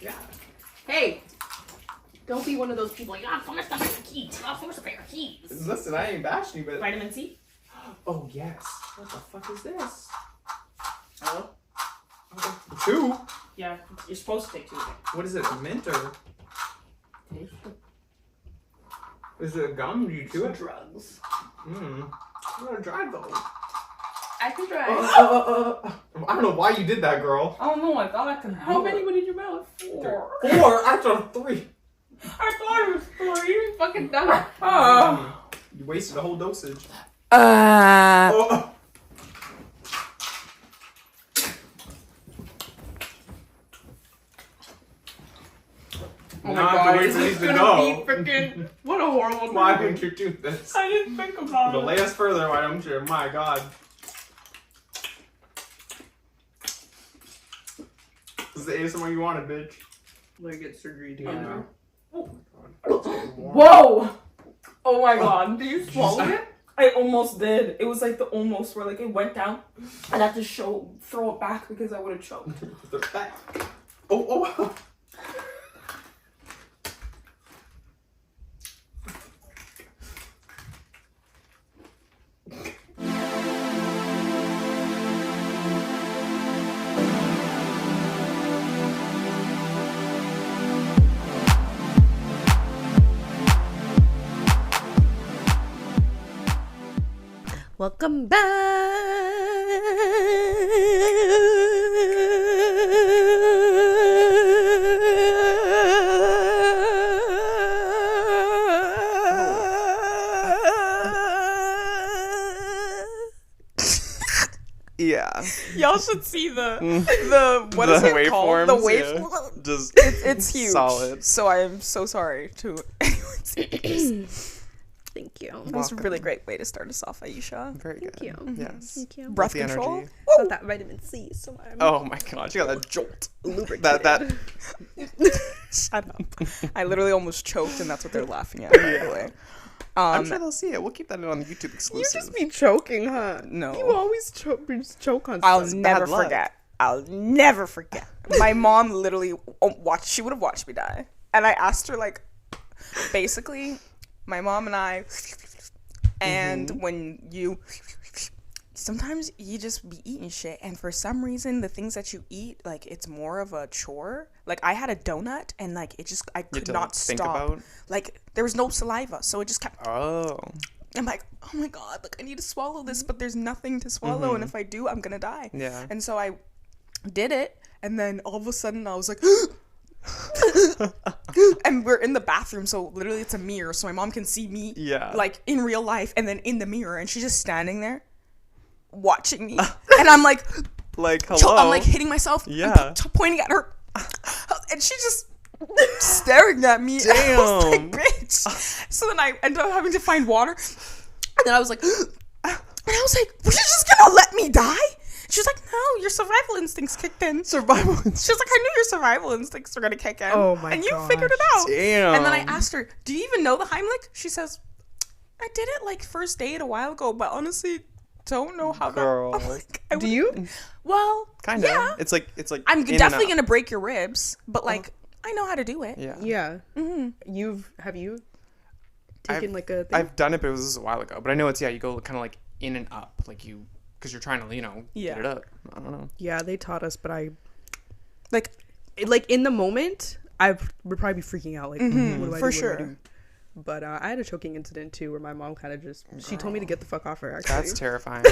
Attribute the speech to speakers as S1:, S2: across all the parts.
S1: Yeah. Hey, don't be one of those people. You're not forced to pay your keys. You're not forced to pay your keys.
S2: Listen, I ain't bashing you, but...
S1: Vitamin C?
S2: Oh, yes. What the fuck is this?
S1: Oh.
S2: Okay. 2?
S1: Yeah, you're supposed to take 2 a day.
S2: What is it, mint or...
S1: Taste
S2: Is it a gum? Do you chew it?
S1: drugs.
S2: I'm gonna try though.
S1: I can try.
S2: I don't know why you did that, girl.
S1: I don't know. I thought I could. How many did you mouth? 4.
S2: 4? I thought 3.
S1: I thought it was 3. You fucking dumb.
S2: You wasted a whole dosage.
S1: Oh my god, this is gonna be freaking... What a horrible
S2: Why
S1: movie.
S2: would you do this?
S1: I didn't think about
S2: To
S1: it.
S2: lay us further, why don't you? My god. This is the ASMR you wanted, bitch.
S1: Let me get surgery
S2: Yeah.
S1: done.
S2: Oh my god.
S1: Whoa! Oh my god, did you swallow it?
S3: I almost did. It was like the almost where like it went down. I'd have to throw it back because I would have choked.
S2: Oh.
S4: Welcome back.
S5: Yeah.
S3: Y'all should see the what
S5: The
S3: is it called? The
S5: waveforms,
S3: wave.
S5: yeah. Just
S3: It's huge.
S5: solid.
S3: So I am so sorry to anyone seeing this.
S4: Thank you.
S3: That was a
S5: Welcome.
S3: really great way to start us off, Aisha.
S5: Very good.
S4: Thank you.
S5: Yes.
S4: Thank you.
S3: Breath
S5: The
S3: control.
S5: energy.
S4: Got that vitamin C, so I'm
S5: Oh my god, you got that jolt.
S4: lubricated.
S5: That
S3: Shut up. I literally almost choked, and that's what they're laughing at. By the way.
S5: I'm sure they'll see it. We'll keep that on the YouTube
S4: You
S5: exclusive.
S4: just be choking, huh?
S3: No.
S4: You always choke on
S3: I'll
S4: stuff.
S3: never
S5: bad luck.
S3: forget. I'll never forget. My mom literally she would have watched me die. And I asked her, like, basically, my mom and I, and when sometimes you just be eating shit, and for some reason, the things that you eat, like, it's more of a chore. Like, I had a donut, and, like, I could
S5: to,
S3: not
S5: like, think
S3: stop.
S5: about?
S3: Like, there was no saliva, so it just kept...
S5: Oh.
S3: I'm like, oh my god, like I need to swallow this, but there's nothing to swallow, and if I do, I'm gonna die.
S5: Yeah.
S3: And so I did it, and then all of a sudden I was like, and we're in the bathroom, so literally it's a mirror, so my mom can see me,
S5: Yeah.
S3: like in real life, and then in the mirror, and she's just standing there, watching me, and I'm like,
S5: Like, hello.
S3: I'm like hitting myself,
S5: Yeah.
S3: pointing at her, and she's just staring at me. And I was like,
S5: Damn.
S3: bitch. So then I ended up having to find water, and then I was like, and I was like, was you just gonna let me die? She was like, no, your survival instincts kicked in.
S5: Survival.
S3: She was like, I knew your survival instincts were gonna kick in.
S4: Oh my
S3: And you
S4: gosh.
S3: figured it out.
S5: Damn.
S3: And then I asked her, do you even know the Heimlich? She says, I did it like first date a while ago, but honestly, don't know how
S5: Girl.
S3: that. I'm like, I
S4: Do
S3: would-
S4: you?
S3: Well,
S5: Kind of.
S3: yeah.
S5: It's like.
S3: I'm
S5: in and
S3: definitely
S5: out.
S3: gonna break your ribs, but like, I know how to do it.
S5: Yeah.
S4: Yeah.
S3: Mm-hmm.
S4: Have you taken like a thing?
S5: I've done it, but it was a while ago. But I know it's, you go kind of like in and up. Like because you're trying to,
S3: Yeah.
S5: get it up. I don't know.
S4: Yeah, they taught us, but
S3: Like,
S4: in the moment, I would probably be freaking out. Like, what do I do?
S3: for
S4: What do I
S3: sure.
S4: do? But I had a choking incident too, where my mom kind of she told me to get the fuck off her. Actually,
S5: That's terrifying.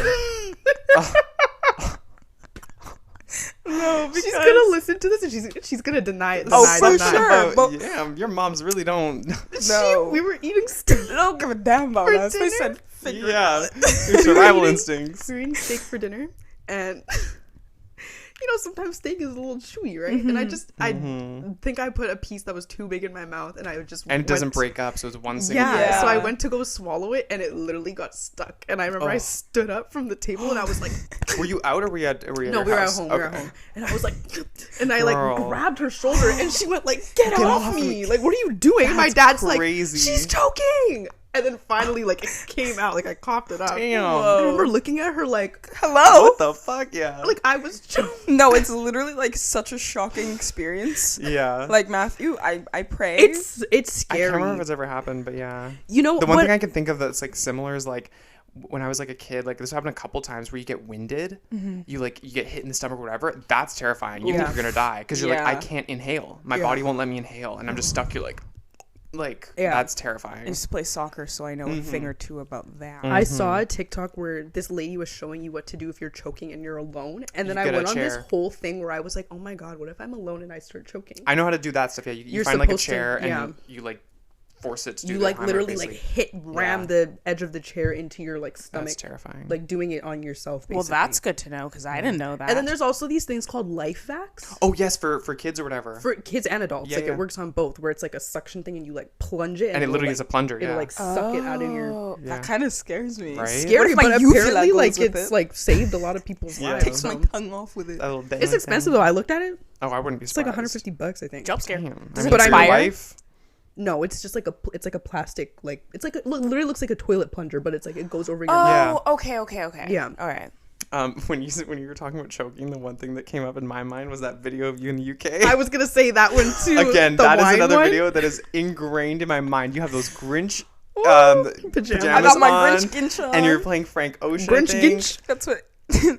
S3: no, because
S4: she's gonna listen to this and she's gonna deny it.
S3: Oh,
S4: deny,
S3: for
S4: deny.
S3: sure.
S5: Oh,
S3: but-
S5: yeah, your moms really don't.
S3: no,
S4: We were eating steak.
S3: I don't give a damn about
S4: For
S3: that. So I
S4: dinner?
S3: said, figure
S5: Yeah, your survival
S4: eating-
S5: instincts.
S4: We were eating steak for dinner, and sometimes steak is a little chewy, right? And I think I put a piece that was too big in my mouth, and I just
S5: And it doesn't
S4: went-
S5: break up, so it's one single.
S4: Yeah,
S3: Yeah.
S4: so I went to go swallow it, and it literally got stuck. And I remember I
S5: Oh.
S4: stood up from the table, and I was like,
S5: Were you out or were you at
S4: "No,
S5: your
S4: we were at
S5: house?
S4: home. We were at
S5: Okay.
S4: home." And I was like, and I like
S5: Girl.
S4: grabbed her shoulder, and she went like, "Get, off
S5: off
S4: me! Like, what are you doing?" And my
S5: That's
S4: dad's
S5: crazy.
S4: like, "She's choking." And then finally, like, it came out. Like, I coughed it up.
S5: Damn.
S4: I remember looking at her like,
S3: Hello.
S5: What the fuck? Yeah.
S4: like I was choking.
S3: No, it's literally like such a shocking experience.
S5: yeah.
S3: Like Matthew, I pray.
S4: It's
S5: I
S4: scary.
S5: can't remember if it's ever happened, but yeah.
S4: You know
S5: The one
S4: what?
S5: thing I can think of that's like similar is like when I was like a kid, like this happened a couple times where you get winded, you get hit in the stomach or whatever. That's terrifying. You think
S3: Yeah.
S5: you're gonna die because you're like,
S3: Yeah.
S5: I can't inhale. My
S4: Yeah.
S5: body won't let me inhale, and I'm just stuck. You're like
S4: Yeah.
S5: that's
S3: I
S5: terrifying.
S3: used to play soccer, so I know a thing or two about that.
S4: I saw a TikTok where this lady was showing you what to do if you're choking and you're alone. And then
S5: You
S4: I
S5: get a
S4: went on this
S5: chair.
S4: whole thing where I was like, oh my God, what if I'm alone and I start choking?
S5: I know how to do that stuff. Yeah, you
S4: You're
S5: find like a
S4: supposed to-
S5: chair
S4: yeah.
S5: and you like force it to do.
S4: You
S5: the
S4: like
S5: hammer,
S4: literally like
S5: basically.
S4: ram
S5: Yeah.
S4: the edge of the chair into your like
S5: That's
S4: stomach,
S5: terrifying.
S4: like doing it on yourself. Basically.
S3: Well, that's good to know because I didn't know that.
S4: And then there's also these things called life vacs
S5: oh yes, for kids or whatever.
S4: for kids and adults.
S5: Yeah,
S4: like
S5: yeah.
S4: it works on both, where it's like a suction thing and you like plunge it,
S5: and it
S4: it'll,
S5: literally
S4: like,
S5: is a plunger.
S4: It'll
S5: Yeah.
S4: like suck it out of your.
S3: Oh,
S5: Yeah.
S3: that kind of scares me.
S5: Right? What
S4: Scary,
S3: if my
S4: but
S3: uvula
S4: apparently,
S3: goes
S4: like
S3: with
S4: it's
S3: it?
S4: like saved a lot of people's
S5: Yeah.
S4: lives.
S3: Takes my
S4: so.
S3: tongue off with it.
S5: That little
S4: It's expensive though. I looked at it.
S5: Oh, I wouldn't be
S4: It's like
S5: surprised.
S4: $150, I think.
S3: Jump scare.
S5: Damn.
S3: Does
S5: I
S3: it
S5: mean, for your
S3: expire?
S5: life?
S4: No, it's just like it's like a plastic, like it's like literally looks like a toilet plunger, but it's like it goes over your
S3: Oh,
S4: mouth.
S5: Yeah.
S3: okay.
S4: Yeah.
S3: All right.
S5: When you were talking about choking, the one thing that came up in my mind was that video of you in the UK.
S4: I was gonna say that one too.
S5: Again,
S4: the
S5: that is
S4: wine
S5: another
S4: one.
S5: video that is ingrained in my mind. You have those Grinch
S4: pajamas.
S3: I got my
S5: on,
S3: Grinch Ginch on.
S5: and you're playing Frank Ocean.
S4: Grinch
S5: I think.
S4: Ginch.
S3: That's what.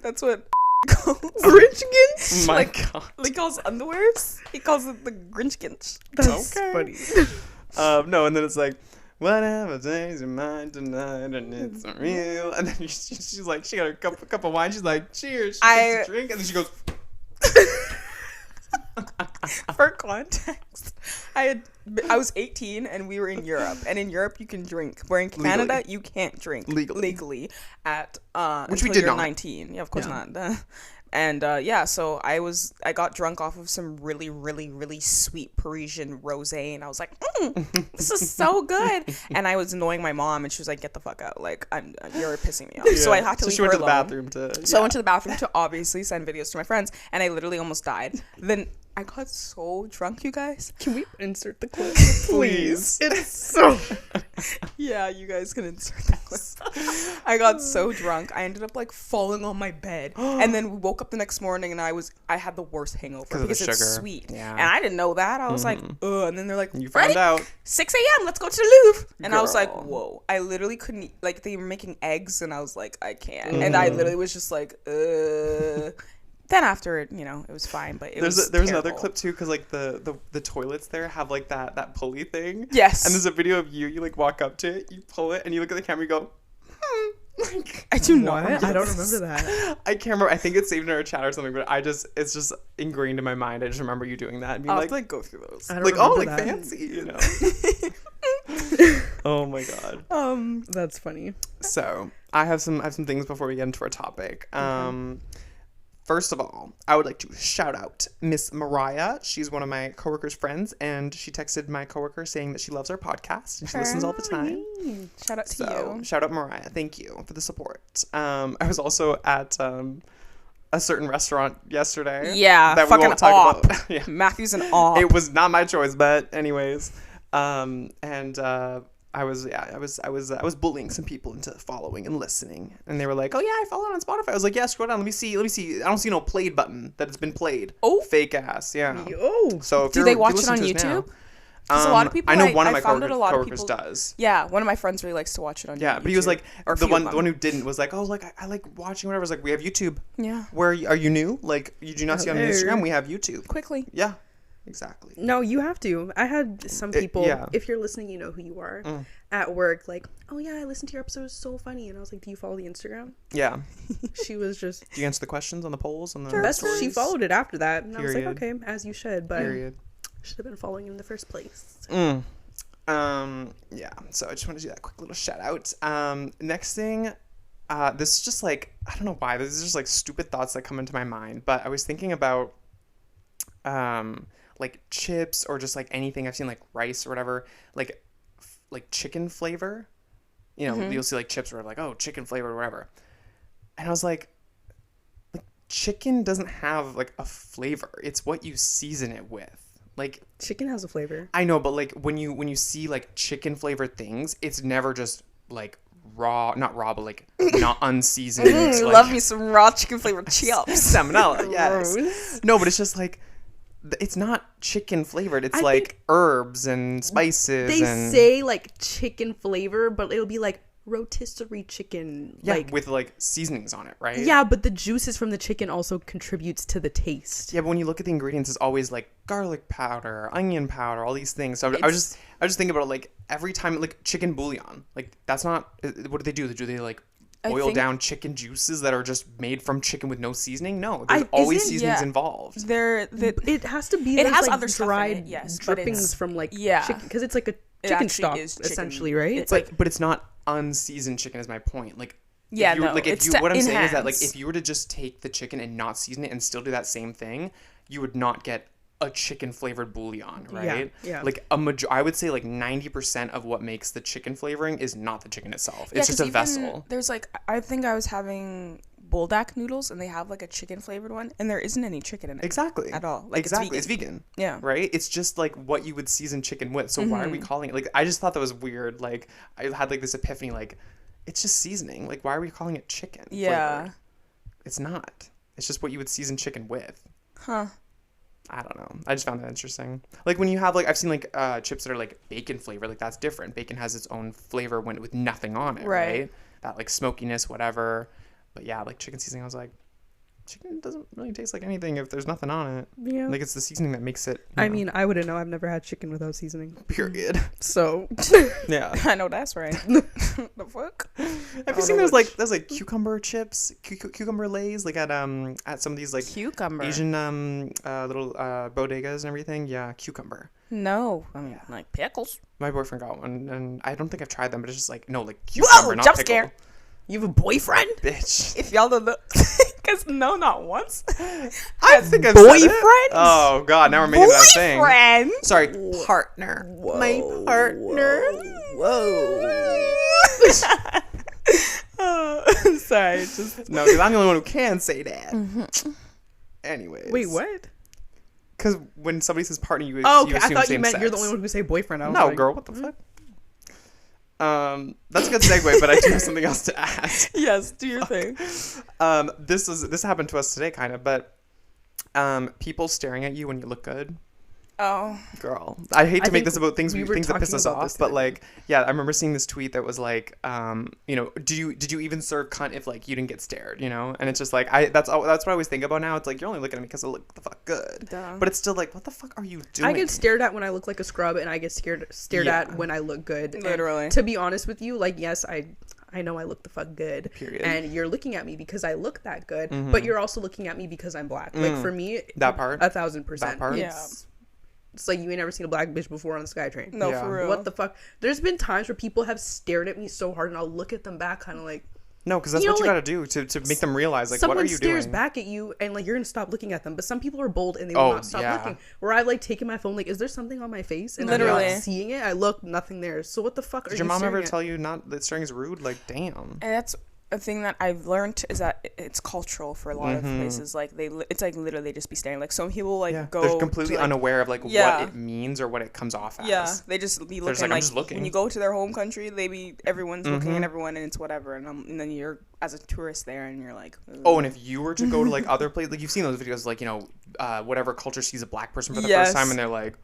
S3: That's what. Calls.
S4: Grinch Ginch.
S5: My
S3: Like-
S5: God.
S3: He calls underwears. He calls it the Grinch Ginch.
S4: That's
S5: Okay.
S4: funny.
S5: No, and then it's like, whatever changes your mind tonight, and it's real. And then she's like, she got a cup of wine. She's like, cheers. She takes a drink, and then she goes,
S3: For context, I was 18 and we were in Europe, and in Europe you can drink. Where in Canada
S5: Legally.
S3: you can't drink
S5: Legally.
S3: at
S5: Which we
S3: until
S5: did
S3: you're
S5: not.
S3: 19. Yeah, of course
S4: Yeah.
S3: not. And yeah, so I got drunk off of some really, really, really sweet Parisian rosé, and I was like, this is so good. And I was annoying my mom, and she was like, get the fuck out, like you're pissing me off. So I had to leave
S5: she went
S3: her
S5: to the
S3: alone.
S5: bathroom to.
S3: So I went to the bathroom to obviously send videos to my friends, and I literally almost died. Then I got so drunk, you guys.
S4: Can we insert the clip,
S5: Please.
S4: It's so.
S3: Yeah, you guys can insert that clip. I got so drunk, I ended up like falling on my bed, and then we woke up the next morning, and I had the worst hangover
S5: 'Cause of the
S3: because it's
S5: sugar.
S3: sweet,
S5: Yeah.
S3: and I didn't know that. I was like, ugh, and then they're like,
S5: You
S3: Freddie,
S5: found out.
S3: 6 a.m. Let's go to the Louvre, and I was like,
S5: Girl.
S3: whoa! I literally couldn't eat, like they were making eggs, and I was like, I can't, and I literally was just like, Then after it, it was fine, but
S5: There's
S3: was
S5: another
S3: terrible.
S5: clip too, because like the toilets there have like that pulley thing.
S3: Yes.
S5: And there's a video of you like walk up to it, you pull it, and you look at the camera, you go, like,
S3: I do not.
S4: What? I don't remember that.
S5: I can't remember. I think it's saved in our chat or something, but it's just ingrained in my mind. I just remember you doing that and being
S3: I'll
S5: like,
S3: have to go through those.
S4: I don't
S5: like oh,
S4: remember
S5: like
S4: that.
S5: fancy, Oh my God.
S4: That's funny.
S5: So I have some things before we get into our topic. First of all, I would like to shout out Miss Mariah. She's one of my coworkers' friends, and she texted my coworker saying that she loves our podcast and she listens all the time.
S3: Shout out to
S5: So
S3: you.
S5: shout out Mariah. Thank you for the support. I was also at a certain restaurant yesterday.
S3: Yeah,
S5: that we
S3: fucking
S5: won't talk
S3: op.
S5: about. Yeah.
S3: Matthew's an op.
S5: It was not my choice, but anyways, I was bullying some people into following and listening, and they were like, "Oh yeah, I followed on Spotify." I was like, "Yeah, scroll down. Let me see. I don't see no played button that it's been played.
S3: Oh.
S5: Fake ass. Yeah.
S4: Yo.
S5: So if
S3: Do
S5: you're,
S3: they
S5: if you
S3: watch it
S5: listen
S3: on
S5: to us now-
S3: YouTube? 'Cause a lot of people,
S5: I know
S3: I-
S5: one of
S3: I
S5: my
S3: found that a lot of
S5: coworkers
S3: people-
S5: does.
S3: Yeah, one of my friends really likes to watch it on
S5: Yeah,
S3: YouTube.
S5: but he was like
S3: Or a
S5: the
S3: few
S5: one
S3: of
S5: the one
S3: them.
S5: who didn't was like, "Oh, like I like watching whatever." I was like, "We have YouTube.
S3: Yeah.
S5: Where are you new? Like you do not see on
S4: Hello.
S5: Instagram? We have YouTube.
S3: Quickly.
S5: Yeah, exactly.
S4: No, you have to. I had some
S5: It-
S4: people,
S5: yeah.
S4: if you're listening, you know who you are, at work, like, oh yeah, I listened to your episode, it was so funny. And I was like, do you follow the Instagram?
S5: Yeah.
S4: She was just,
S5: Do you answer the questions on the polls and the
S4: that's,
S5: stories?
S4: she followed it after that. And I was like,
S5: Period.
S4: okay, as you should, but
S5: Period.
S4: should have been following him in the first place.
S5: Yeah, so I just want to do that quick little shout out. Next thing, this is just like, I don't know why, this is just like stupid thoughts that come into my mind, but I was thinking about, like chips or just like anything. I've seen like rice or whatever, like chicken flavor, you'll see like chips or like, oh, chicken flavor or whatever. And I was like chicken doesn't have like a flavor. It's what you season it with. Like,
S4: Chicken has a flavor.
S5: I know, but like when you see like chicken flavored things, it's never just like raw, not raw, but like not unseasoned. like,
S3: Love me some raw chicken flavored chips.
S5: salmonella. Yes.
S4: Gross.
S5: No, but it's just like it's not chicken flavored. It's
S4: I
S5: like
S4: think
S5: herbs and spices.
S4: They
S5: and
S4: say like chicken flavor, but it'll be like rotisserie chicken.
S5: yeah,
S4: like
S5: with like seasonings on it, right?
S4: yeah, but the juices from the chicken also contributes to the taste.
S5: Yeah, but when you look at the ingredients, it's always like garlic powder, onion powder, all these things. So I was just thinking about it, like every time, like chicken bouillon, like that's not. What do they do? Do they like boil
S3: think-
S5: down chicken juices that are just made from chicken with no seasoning? No,
S4: I-
S5: there's always
S4: isn't-
S5: seasonings
S3: yeah.
S5: involved.
S4: It has to be.
S3: It
S4: those,
S3: has
S4: like,
S3: other stuff in
S4: dried
S3: it, yes, but
S4: drippings
S3: it's-
S4: from like
S3: yeah.
S4: chicken because it's like a
S3: It
S4: chicken
S3: actually
S4: stock
S3: is chicken.
S4: essentially, right?
S3: It's like
S5: But it's not unseasoned chicken. Is my point. Like
S3: Yeah,
S5: if you,
S3: no,
S5: like if
S3: it's
S5: you,
S3: to
S5: what I'm saying is that like
S3: enhance.
S5: if you were to just take the chicken and not season it and still do that same thing, you would not get a chicken flavored bouillon, right?
S4: yeah.
S5: Like I would say like 90% of what makes the chicken flavoring is not the chicken itself.
S3: Yeah,
S5: It's just
S3: 'cause
S5: a
S3: even
S5: vessel.
S3: There's like I think I was having buldak noodles and they have like a chicken flavored one and there isn't any chicken in it.
S5: Exactly.
S3: At all. Like, it's
S5: exactly. It's vegan.
S3: Yeah.
S5: Right? It's just like what you would season chicken with. So why are we calling it like I just thought that was weird. Like I had like this epiphany like it's just seasoning. Like why are we calling it chicken?
S3: Yeah.
S5: flavored? It's not. It's just what you would season chicken with.
S3: Huh.
S5: I don't know. I just found that interesting. Like when you have like I've seen like chips that are like bacon flavored, like that's different. Bacon has its own flavor when with nothing on it,
S3: Right.
S5: right? That like smokiness, whatever. But yeah, like chicken seasoning, I was like, chicken doesn't really taste like anything if there's nothing on it.
S4: Yeah.
S5: Like it's the seasoning that makes it.
S4: I mean, I wouldn't know. I've never had chicken without seasoning.
S5: period.
S4: So
S5: Yeah.
S3: I know that's right. The fuck?
S5: Have you seen those like cucumber chips, cucumber lays, like at some of these like
S3: Cucumber.
S5: Asian little bodegas and everything? Yeah, cucumber.
S3: No. I mean like pickles.
S5: My boyfriend got one, and I don't think I've tried them, but it's just like no, like cucumber, not
S3: jump
S5: pickle.
S3: scare.
S4: you have a boyfriend?
S5: Bitch.
S3: If y'all don't know because no, not once.
S5: I think I've said it.
S4: boyfriend?
S5: Oh God, now we're making that thing.
S3: Boyfriend.
S5: Sorry, partner. My partner.
S3: Sorry, just
S5: No, because I'm the only one who can say that. Anyways.
S4: Wait, what?
S5: Because when somebody says partner, you
S4: Oh,
S5: you
S4: okay. I
S5: assume
S4: thought you
S5: same
S4: meant you're the
S5: sex.
S4: only one who say boyfriend. I was
S5: No,
S4: like,
S5: girl, what the fuck? That's a good segue, but I do have something else to add.
S3: yes, do your thing.
S5: This happened to us today, kind of, but people staring at you when you look good.
S3: Oh,
S5: Girl, I hate to make
S4: think
S5: this about things
S4: we were
S5: things that piss
S4: talking
S5: us
S4: about
S5: off,
S4: this
S5: but
S4: today.
S5: like, yeah, I remember seeing this tweet that was like, did you even serve cunt if like you didn't get stared, you know? And it's just like that's what I always think about now. It's like you're only looking at me because I look the fuck good,
S3: Duh.
S5: but it's still like, what the fuck are you doing?
S4: I get stared at when I look like a scrub, and I get stared
S5: Yeah.
S4: at when I look good. And
S3: Literally.
S4: to be honest with you, like, yes, I know I look the fuck good.
S5: Period.
S4: And you're looking at me because I look that good, but you're also looking at me because I'm black. Like for me,
S5: That part?
S4: 1,000%.
S5: That part?
S3: Yeah.
S4: It's like you ain't never seen a black bitch before on the SkyTrain.
S3: no,
S5: Yeah.
S3: for real.
S4: What the fuck? There's been times where people have stared at me so hard, and I'll look at them back, kind of like
S5: No, because that's
S4: You
S5: what
S4: know,
S5: you
S4: like,
S5: gotta do to make them realize like
S4: someone
S5: what are you
S4: stares
S5: doing?
S4: back at you, and like you're gonna stop looking at them. But some people are bold and they will
S5: Oh,
S4: not stop
S5: yeah.
S4: looking. Where I've like taken my phone, like, is there something on my face? And I'm
S3: Literally.
S4: not seeing it. I look, nothing there. So what the fuck are
S5: Did
S4: you
S5: your mom
S4: staring
S5: ever
S4: at?
S5: tell you not that staring is rude? Like, damn.
S3: And that's a thing that I've learned is that it's cultural for a lot of
S5: Mm-hmm.
S3: places. Like it's like literally they just be staring. Like some people like go.
S5: They're completely
S3: to, like,
S5: unaware of like
S3: Yeah.
S5: what it means or what it comes off as.
S3: Yeah, they just be
S5: They're just
S3: looking
S5: like, I'm
S3: like,
S5: just looking.
S3: when you go to their home country, everyone's looking
S5: Mm-hmm.
S3: at everyone and it's whatever, and then you're as a tourist there and you're like, ugh.
S5: Oh, and if you were to go to like other places, like you've seen those videos, like whatever culture sees a black person for the
S3: Yes.
S5: first time, and they're like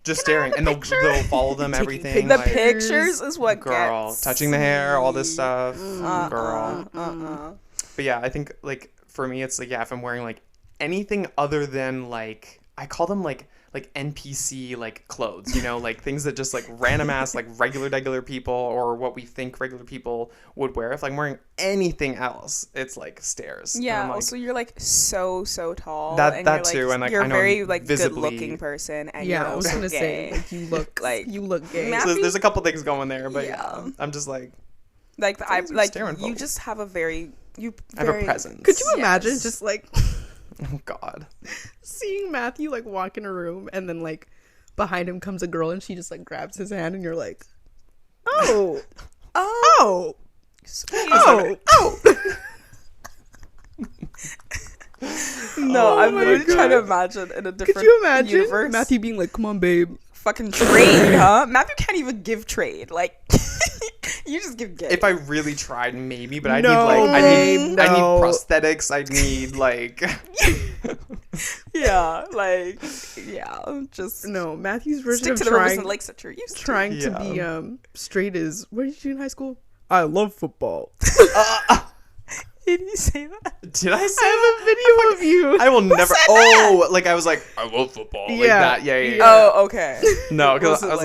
S5: just staring, and they'll follow them
S4: Taking
S5: everything.
S3: the
S5: like,
S3: pictures is what
S5: girl,
S3: gets
S5: touching the hair, all this stuff,
S3: Uh-uh,
S5: girl. But yeah, I think like for me, it's like if I'm wearing like anything other than like I call them like NPC like clothes, like things that just like random ass like regular people or what we think regular people would wear. If I'm wearing anything else, it's like stares. And
S3: Yeah.
S5: I'm like,
S3: Also, you're like so tall.
S5: That-
S3: and
S5: that
S3: you're, like,
S5: too, and, like,
S3: you're
S5: I
S3: a
S5: know
S3: very like
S5: visibly-
S3: good-looking person, and
S4: Yeah,
S3: you're
S4: I was
S3: also
S4: gonna
S3: gay.
S4: say like you look
S3: Like,
S4: you look gay.
S3: Matt-
S5: so there's a couple things going there, but
S3: Yeah.
S5: I'm just like
S3: like I
S5: Things are
S3: like
S5: staring
S3: you
S5: folk.
S3: just have a very
S5: I have a presence.
S4: Could you imagine
S3: Yes.
S4: just like
S5: Oh God.
S4: seeing Matthew like walk in a room and then like behind him comes a girl and she just like grabs his hand and you're like, oh, oh, oh.
S3: No, I'm
S4: my
S3: literally trying to
S4: God.
S3: imagine in a different
S4: Could you imagine
S3: universe.
S4: Matthew being like, "Come on, babe."
S3: Fucking trade, huh? Matthew can't even give trade. Like, you just give gifts.
S5: If I really tried, maybe, but I
S4: No,
S5: need like
S4: babe,
S5: I need
S4: no.
S5: prosthetics. I need like
S3: yeah, like, yeah, just
S4: No, Matthew's version
S3: stick
S4: of
S3: to the rivers
S4: trying
S3: and lakes that you're used to.
S4: trying to be straight is, what did you do in high school? I love football.
S3: Did you say that?
S5: Did I say
S4: I have a video of you.
S5: I will never.
S3: said
S5: Oh, like I was like, I love football. Like
S4: Yeah.
S5: that. Yeah.
S3: Oh, okay.
S5: No, because
S3: Was it
S5: I was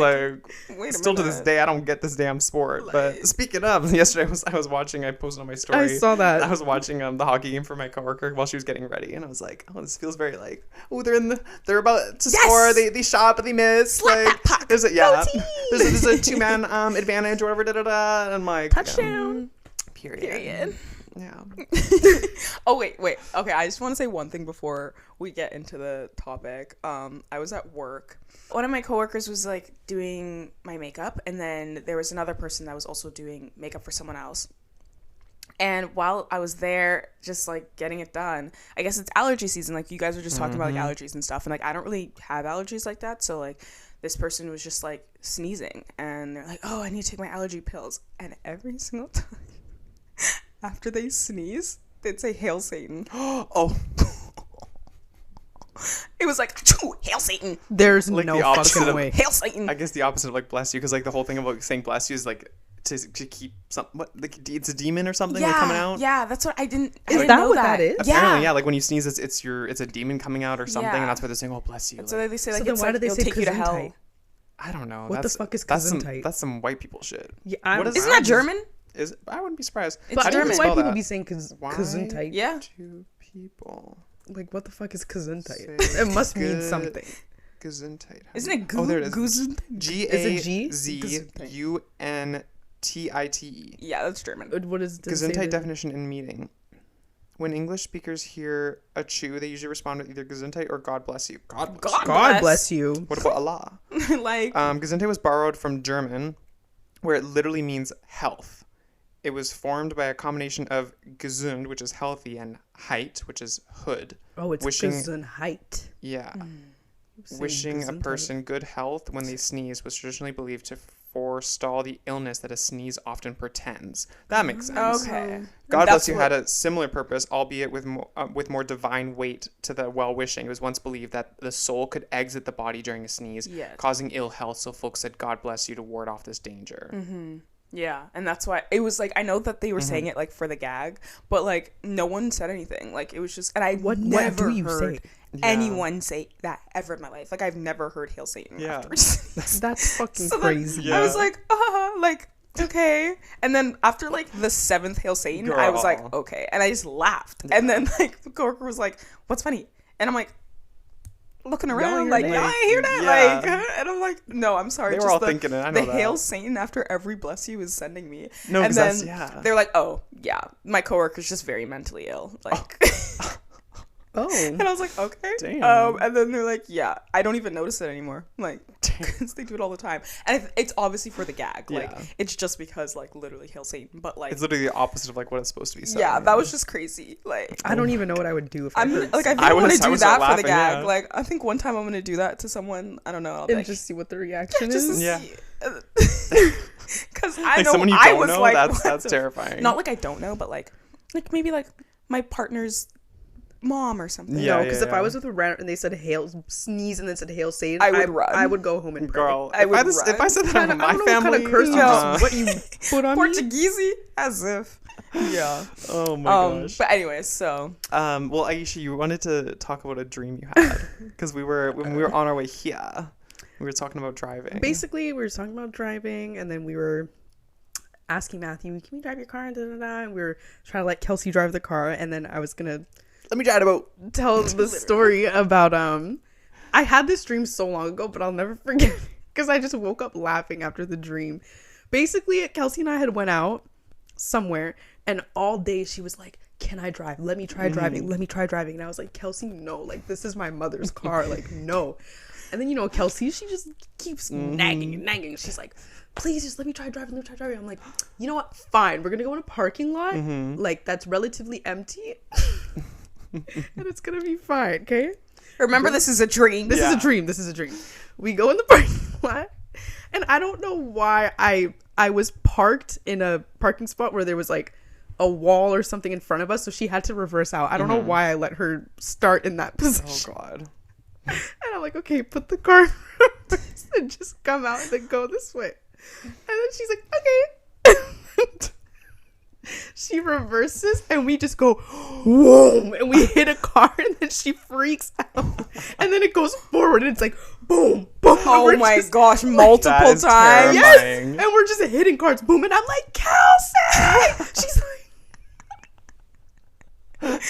S5: like,
S3: Wait a
S5: still to this
S3: minute.
S5: day, I don't get this damn sport. But speaking of, yesterday I was watching. I posted on my story.
S4: I saw that.
S5: I was watching the hockey game for my coworker while she was getting ready, and I was like, oh, this feels very like, oh, they're about to score. They shot, but they missed. Like there's a there's a 2-man advantage or whatever. And I'm like,
S3: Touchdown.
S5: Period. Yeah.
S3: Oh wait. Okay, I just want to say one thing before we get into the topic. I was at work. One of my coworkers was like doing my makeup, and then there was another person that was also doing makeup for someone else. And while I was there, just like getting it done, I guess it's allergy season. Like you guys were just talking about like allergies and stuff, and like I don't really have allergies like that, so like this person was just like sneezing, and they're like, "Oh, I need to take my allergy pills," and every single time. After they sneeze, they'd say, "Hail Satan."
S5: Oh.
S3: It was like, "Achoo, Hail Satan!
S4: There's
S5: Like
S4: no
S5: the opposite
S4: fucking
S5: of-
S4: way.
S3: Hail Satan!"
S5: I guess the opposite of like bless you, because like the whole thing about saying bless you is like to keep some what like it's a demon or something like coming out.
S3: Yeah, that's what I didn't. I
S4: Is
S3: didn't
S4: that
S3: know
S4: what that is?
S5: Apparently,
S3: Yeah.
S5: yeah. Like when you sneeze, it's a demon coming out or something,
S3: Yeah.
S5: and that's why they're saying, "Oh, bless you."
S3: So
S5: Like,
S3: they say like
S4: So then
S3: it's
S4: why
S3: like
S4: do they
S3: it'll
S4: say
S3: take you to hell.
S4: Gesundheit?
S5: I don't know.
S4: What the fuck is
S5: that's
S4: Gesundheit?
S5: that's some white people shit.
S4: Yeah,
S5: What is
S3: Isn't that
S5: that?
S3: German?
S5: I wouldn't be surprised.
S3: It's
S4: But
S5: How do you
S3: German.
S4: why
S5: spell
S4: people
S5: that?
S4: be saying
S5: Why
S4: Gesundheit?
S3: Yeah.
S5: do people
S4: Like, what the fuck is Gesundheit?
S5: say
S4: It must mean
S5: good-
S4: something.
S5: Gesundheit?
S3: Isn't it
S5: Oh, there it is.
S3: Gusen?
S5: G
S4: Is
S5: A
S4: it G?
S5: Z U N T I T E.
S3: Yeah, that's German.
S4: What is does it say
S5: Gesundheit
S4: there?
S5: definition in meeting. When English speakers hear a chew, they usually respond with either Gesundheit or God bless you. God bless you.
S4: God bless you.
S5: What about Allah?
S3: Like,
S5: Gesundheit was borrowed from German, where it literally means health. It was formed by a combination of gesund, which is healthy, and heit, which is hood.
S4: Oh, it's
S5: Wishing-
S4: Gesundheit.
S5: Yeah.
S4: Saying
S5: Wishing a
S4: Gesundheit.
S5: person good health when they sneeze was traditionally believed to forestall the illness that a sneeze often portends. That makes sense.
S3: okay.
S5: God
S3: That's
S5: bless you
S3: what-
S5: had a similar purpose, albeit with more divine weight to the well-wishing. It was once believed that the soul could exit the body during a sneeze,
S3: Yes.
S5: causing ill health. So folks said, "God bless you" to ward off this danger.
S3: Yeah, and that's why it was like I know that they were
S5: Mm-hmm.
S3: saying it like for the gag, but like no one said anything. Like it was just, and I
S4: What
S3: never
S4: do you
S3: heard
S4: say?
S3: anyone say that ever in my life. Like I've never heard Hail Satan.
S5: Yeah.
S3: After a sneeze.
S4: That's fucking
S3: So then
S4: crazy.
S3: I was like, like okay. And then after like the 7th Hail Satan, I was like,
S5: Girl.
S3: okay, and I just laughed. And then like the coworker was like, "What's funny?" And I'm like, looking around,
S4: hear
S3: like,
S4: that?
S3: "Y'all ain't hear that?"
S5: Yeah.
S3: Like, and I'm like, "No, I'm sorry."
S5: They were
S3: just
S5: all
S3: the,
S5: thinking it, I know
S3: the
S5: that.
S3: Hail Satan after every bless you is sending me.
S5: No,
S3: and
S5: 'cause
S3: then
S5: that's- yeah.
S3: they're like, "Oh, yeah, my coworker's just very mentally ill." Like,
S4: Oh.
S3: and I was like, "Okay."
S5: Damn.
S3: And then they're like, "Yeah, I don't even notice it anymore." Like, because they do it all the time, and it's obviously for the gag. Like,
S5: Yeah.
S3: it's just because like literally Hail Satan, but like,
S5: It's literally the opposite of like what it's supposed to be. Said.
S3: yeah, that was just crazy. Like,
S4: I don't even know what I would do if I
S3: I'm
S4: heard
S3: like, I
S4: something.
S3: think I,
S5: I
S3: want
S5: was-
S3: to
S5: I
S3: do
S5: was
S3: that
S5: start
S3: for the
S5: laughing,
S3: gag.
S5: yeah.
S3: Like, I think one time I'm gonna do that to someone. I don't know. I'll be
S4: and
S3: like,
S4: just see what the reaction
S3: just to
S4: is.
S5: Yeah.
S3: see. Because I
S5: Like
S3: know
S5: someone you
S3: I
S5: don't
S3: was
S5: know.
S3: like,
S5: That's
S3: what the-
S5: terrifying.
S3: Not like I don't know, but like maybe like my partner's mom or something.
S5: Yeah,
S4: No, because if
S5: yeah.
S4: I was with a random and they said hail, sneeze and then said hail Satan,
S3: I would run.
S4: I would go home and pray.
S5: Girl,
S3: I would
S5: if I said that
S4: Kinda-
S5: from
S4: I
S5: my
S4: don't know
S5: family,
S4: what kind of curse you
S3: No.
S4: just what you put on me.
S3: Portuguese, as if. Yeah.
S5: oh my gosh.
S3: But anyways, so
S5: Well, Aisha, you wanted to talk about a dream you had because when we were on our way here, we were talking about driving.
S4: Basically, we were talking about driving, and then we were asking Matthew, "Can we drive your car?" And, and we were trying to let Kelsey drive the car, and then I was gonna
S5: Let me drive about.
S4: tell the story about I had this dream so long ago, but I'll never forget because I just woke up laughing after the dream. Basically, Kelsey and I had went out somewhere, and all day she was like, "Can I drive? Let me try driving. Let me try driving." And I was like, "Kelsey, no, like this is my mother's car, like no." And then Kelsey, she just keeps nagging and nagging. She's like, "Please just let me try driving, let me try driving." I'm like, "You know what? Fine. We're gonna go in a parking lot, like that's relatively empty." and it's gonna be fine, okay?
S3: Remember, this is a dream.
S4: This is
S5: Yeah.
S4: a dream. This is a dream. We go in the parking lot, and I don't know why I was parked in a parking spot where there was like a wall or something in front of us, so she had to reverse out. I don't know why I let her start in that
S5: Oh
S4: position.
S5: God.
S4: And I'm like, okay, put the car in reverse and just come out and then go this way. And then she's like, okay. She reverses and we just go, whoa, and we hit a car and then she freaks out. And then it goes forward and it's like, boom, boom. and
S3: Oh
S4: we're
S3: my
S4: just-
S3: gosh,
S5: That
S3: multiple
S5: is
S3: times.
S5: terrifying.
S4: And we're just hitting cars, boom. And I'm like, Kelsey! She's like,
S5: I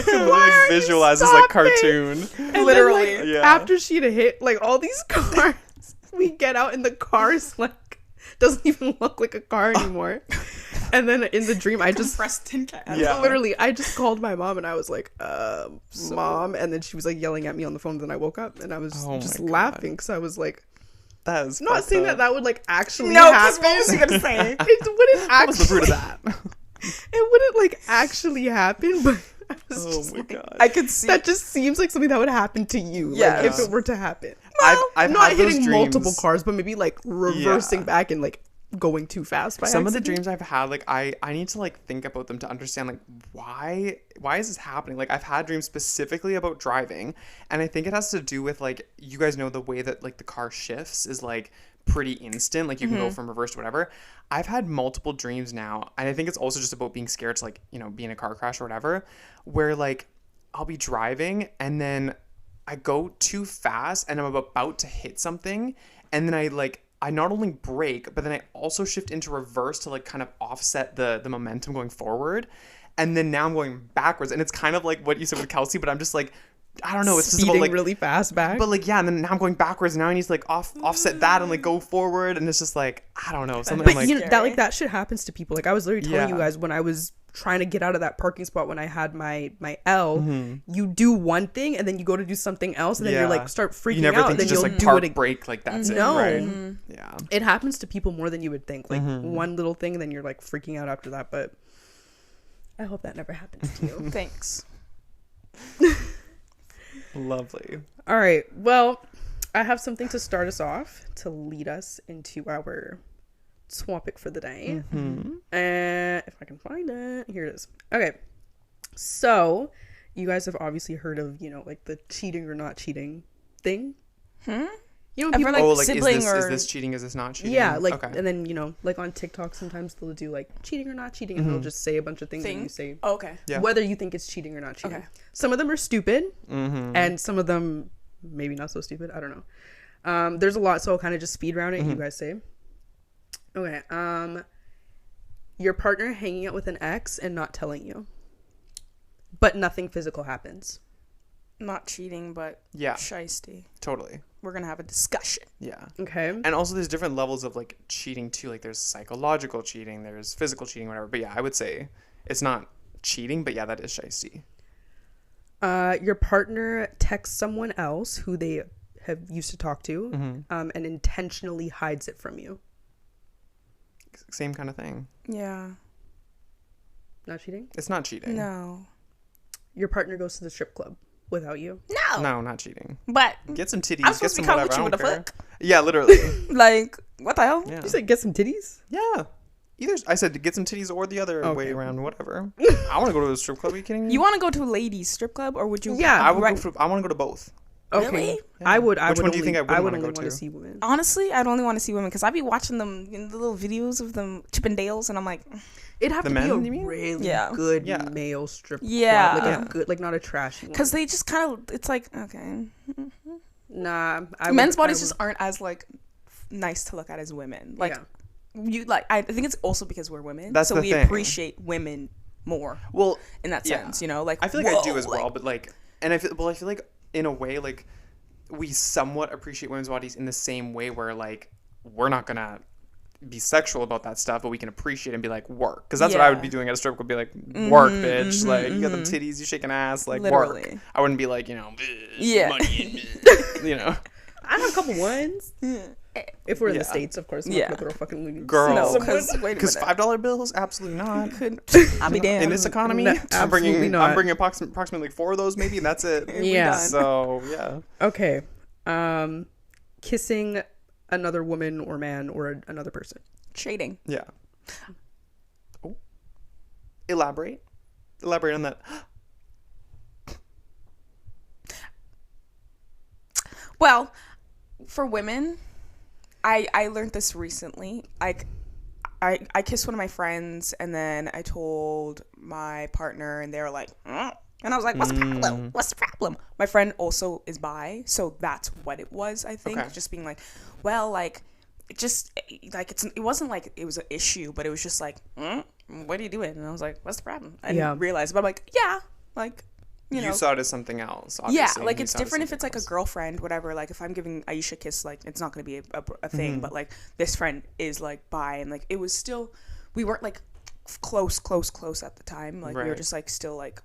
S5: can
S4: Why are
S5: like
S4: you
S5: visualize this like
S4: stopping?
S5: cartoon.
S4: and
S3: Literally.
S4: then, like,
S5: Yeah.
S4: after she'd hit like all these cars, we get out and the car is like, doesn't even look like a car anymore. And then in the dream, I just
S3: Preston cat.
S5: Yeah.
S4: literally, I just called my mom and I was like, Mom. And then she was like yelling at me on the phone. And then I woke up and I was
S5: Oh
S4: just
S5: my God.
S4: laughing because I was like,
S5: That is
S4: not
S5: fucked
S4: saying
S5: up.
S4: that would like actually
S3: No, because
S4: happen.
S3: what was she gonna say?
S4: It wouldn't
S5: What was the root
S4: actually,
S5: of that?
S4: it wouldn't like actually happen, but I was
S5: Oh
S4: just
S5: my
S4: like,
S5: God.
S3: I could see.
S4: that just seems like something that would happen to you.
S3: Yes.
S4: Like if it were to happen.
S5: I've
S4: Not
S5: had those
S4: hitting
S5: dreams.
S4: multiple cars, but maybe like reversing
S5: Yeah.
S4: back and like going too fast by
S5: Some of the
S4: accident.
S5: dreams I've had, like I need to like think about them to understand like why is this happening? Like I've had dreams specifically about driving, and I think it has to do with like, you guys know the way that like the car shifts is like pretty instant, like you can go from reverse to whatever. I've had multiple dreams now, and I think it's also just about being scared to like, you know, be in a car crash or whatever, where like I'll be driving and then I go too fast and I'm about to hit something, and then I not only brake, but then I also shift into reverse to like kind of offset the momentum going forward. And then now I'm going backwards. And it's kind of like what you said with Kelsey, but I'm just like, I don't know. It's just
S4: speeding
S5: about like,
S4: really fast back.
S5: but like, yeah. And then now I'm going backwards. And now I need to like offset that and like go forward. And it's just like, I don't know. Something
S4: But
S5: like,
S4: you know, that like that shit happens to people. Like I was literally telling you
S5: Yeah.
S4: guys when I was trying to get out of that parking spot when I had my L,
S5: Mm-hmm.
S4: you do one thing and then you go to do something else and then you're like start freaking
S5: you never
S4: out
S5: think
S4: and
S5: to
S4: then
S5: just
S4: you'll
S5: like
S4: do
S5: park,
S4: it again.
S5: brake, like that's
S4: No.
S5: it, right? Yeah.
S4: It happens to people more than you would think. Like
S5: Mm-hmm.
S4: one little thing and then you're like freaking out after that. But I hope that never happens to you.
S3: Thanks.
S5: Lovely.
S4: All right. Well, I have something to start us off to lead us into our topic for the day. And if I can find it, here it is. Okay. So, you guys have obviously heard of, you know, like the cheating or not cheating thing. You know, when
S3: I've
S4: people
S3: heard, like,
S5: Oh, like
S3: sibling
S5: is
S3: or
S5: this cheating? Is this not cheating?
S4: yeah, like,
S5: okay.
S4: and then, you know, like on TikTok, sometimes they'll do like cheating or not cheating, and they'll just say a bunch of things and you say
S3: Oh, okay.
S5: Yeah.
S4: whether you think it's cheating or not cheating.
S3: Okay.
S4: Some of them are stupid,
S5: Mm-hmm.
S4: and some of them maybe not so stupid. I don't know. There's a lot, so I'll kind of just speed round it.
S5: Mm-hmm.
S4: You guys say, okay. Your partner hanging out with an ex and not telling you, but nothing physical happens.
S3: Not cheating, but
S5: Yeah.
S3: shiesty.
S5: Totally.
S3: We're gonna have a discussion.
S5: Yeah.
S4: Okay.
S5: And also there's different levels of like cheating too. Like there's psychological cheating, there's physical cheating, whatever. But yeah, I would say it's not cheating, but yeah, that is shiesty.
S4: Your partner texts someone else who they have used to talk to,
S5: Mm-hmm.
S4: and intentionally hides it from you.
S5: Same kind of thing.
S3: Yeah.
S4: Not cheating.
S5: It's not cheating.
S3: No.
S4: Your partner goes to the strip club without you.
S3: No.
S5: No, not cheating.
S3: But
S5: Get some titties.
S3: I'm
S5: Get
S3: supposed to
S5: some
S3: be coming
S5: whatever.
S3: with you
S5: I
S3: with
S5: don't
S3: a
S5: care.
S3: fuck.
S5: Yeah, literally.
S3: like, what the hell?
S5: Yeah.
S4: You said get some titties.
S5: Yeah. Either I said to get some titties or the other way
S4: Okay.
S5: around, whatever. I want to go to a strip club. Are you kidding me?
S3: You want to go to a ladies strip club, or would you?
S4: Yeah.
S5: I would
S3: right-
S5: go for. I want to go to both.
S4: Okay.
S3: Really?
S4: I would. I
S5: Which
S4: would
S5: one do
S4: only,
S5: you think I wouldn't
S4: would
S5: wanna
S4: only
S5: go
S4: want to
S5: to?
S4: see women.
S3: Honestly, I'd only want to see women because I be watching them in the little videos of them Chippendales, and I'm like,
S4: It'd have
S5: The
S4: to
S5: men,
S4: be
S5: you
S4: a
S5: mean?
S4: really
S3: Yeah.
S4: good
S5: Yeah.
S4: male strip
S3: Yeah.
S4: club. Like
S5: Yeah.
S4: a good, like not a trashy one.
S3: because they just kind of, it's like, okay,
S4: Nah.
S3: men's bodies just aren't as like nice to look at as women. Like you, like I think it's also because we're women,
S5: That's
S3: so
S5: the
S3: we
S5: thing.
S3: appreciate women more
S5: Well,
S3: in that
S5: yeah.
S3: sense. You know, like
S5: I feel like I do
S3: whoa,
S5: as well,
S3: like-
S5: but like, and I feel like in a way, like we somewhat appreciate women's bodies in the same way where like we're not gonna be sexual about that stuff, but we can appreciate and be like work, because that's what I would
S3: Yeah.
S5: be doing at a strip club. Be like, work, bitch. Like you got them titties, you shaking ass, like work.
S3: Literally.
S5: I wouldn't be like, you know,
S3: Yeah.
S5: money, you know.
S4: I have a couple ones. If we're in
S5: Yeah.
S4: the States, of course. I'm
S3: Yeah.
S4: not gonna throw fucking Looney Tunes.
S5: Girl.
S3: No,
S5: Someone-
S3: because wait a
S5: Because
S3: minute.
S5: $5 bills, absolutely not.
S3: I'll be damned.
S5: In this economy,
S4: No,
S5: I'm
S4: absolutely
S5: bringing
S4: not.
S5: approximately 4 of those, maybe, and that's it.
S4: Yeah.
S5: So yeah.
S4: Okay. Kissing another woman or man or another person.
S3: Cheating.
S5: Yeah. Oh. Elaborate on that.
S3: Well, for women, I learned this recently. I kissed one of my friends, and then I told my partner, and they were like, "Mm." And I was like, "What's the problem? What's the problem?" My friend also is bi, so that's what it was. I think
S5: Okay.
S3: just being like, well, like, it just like it wasn't like it was an issue, but it was just like, what are you doing? And I was like, what's the problem? I
S4: Yeah.
S3: didn't realize, but I'm like, yeah, like, you know.
S5: saw it as something else.
S3: Yeah,
S5: Obviously,
S3: like
S5: and he
S3: it's
S5: saw it as
S3: different if
S5: something
S3: it's like a
S5: else.
S3: girlfriend, whatever. Like if I'm giving Aisha a kiss, like it's not gonna be a
S5: Mm-hmm.
S3: thing. But like this friend is like bi, and like it was still, we weren't like close at the time. Like we were
S5: Right.
S3: just like still like,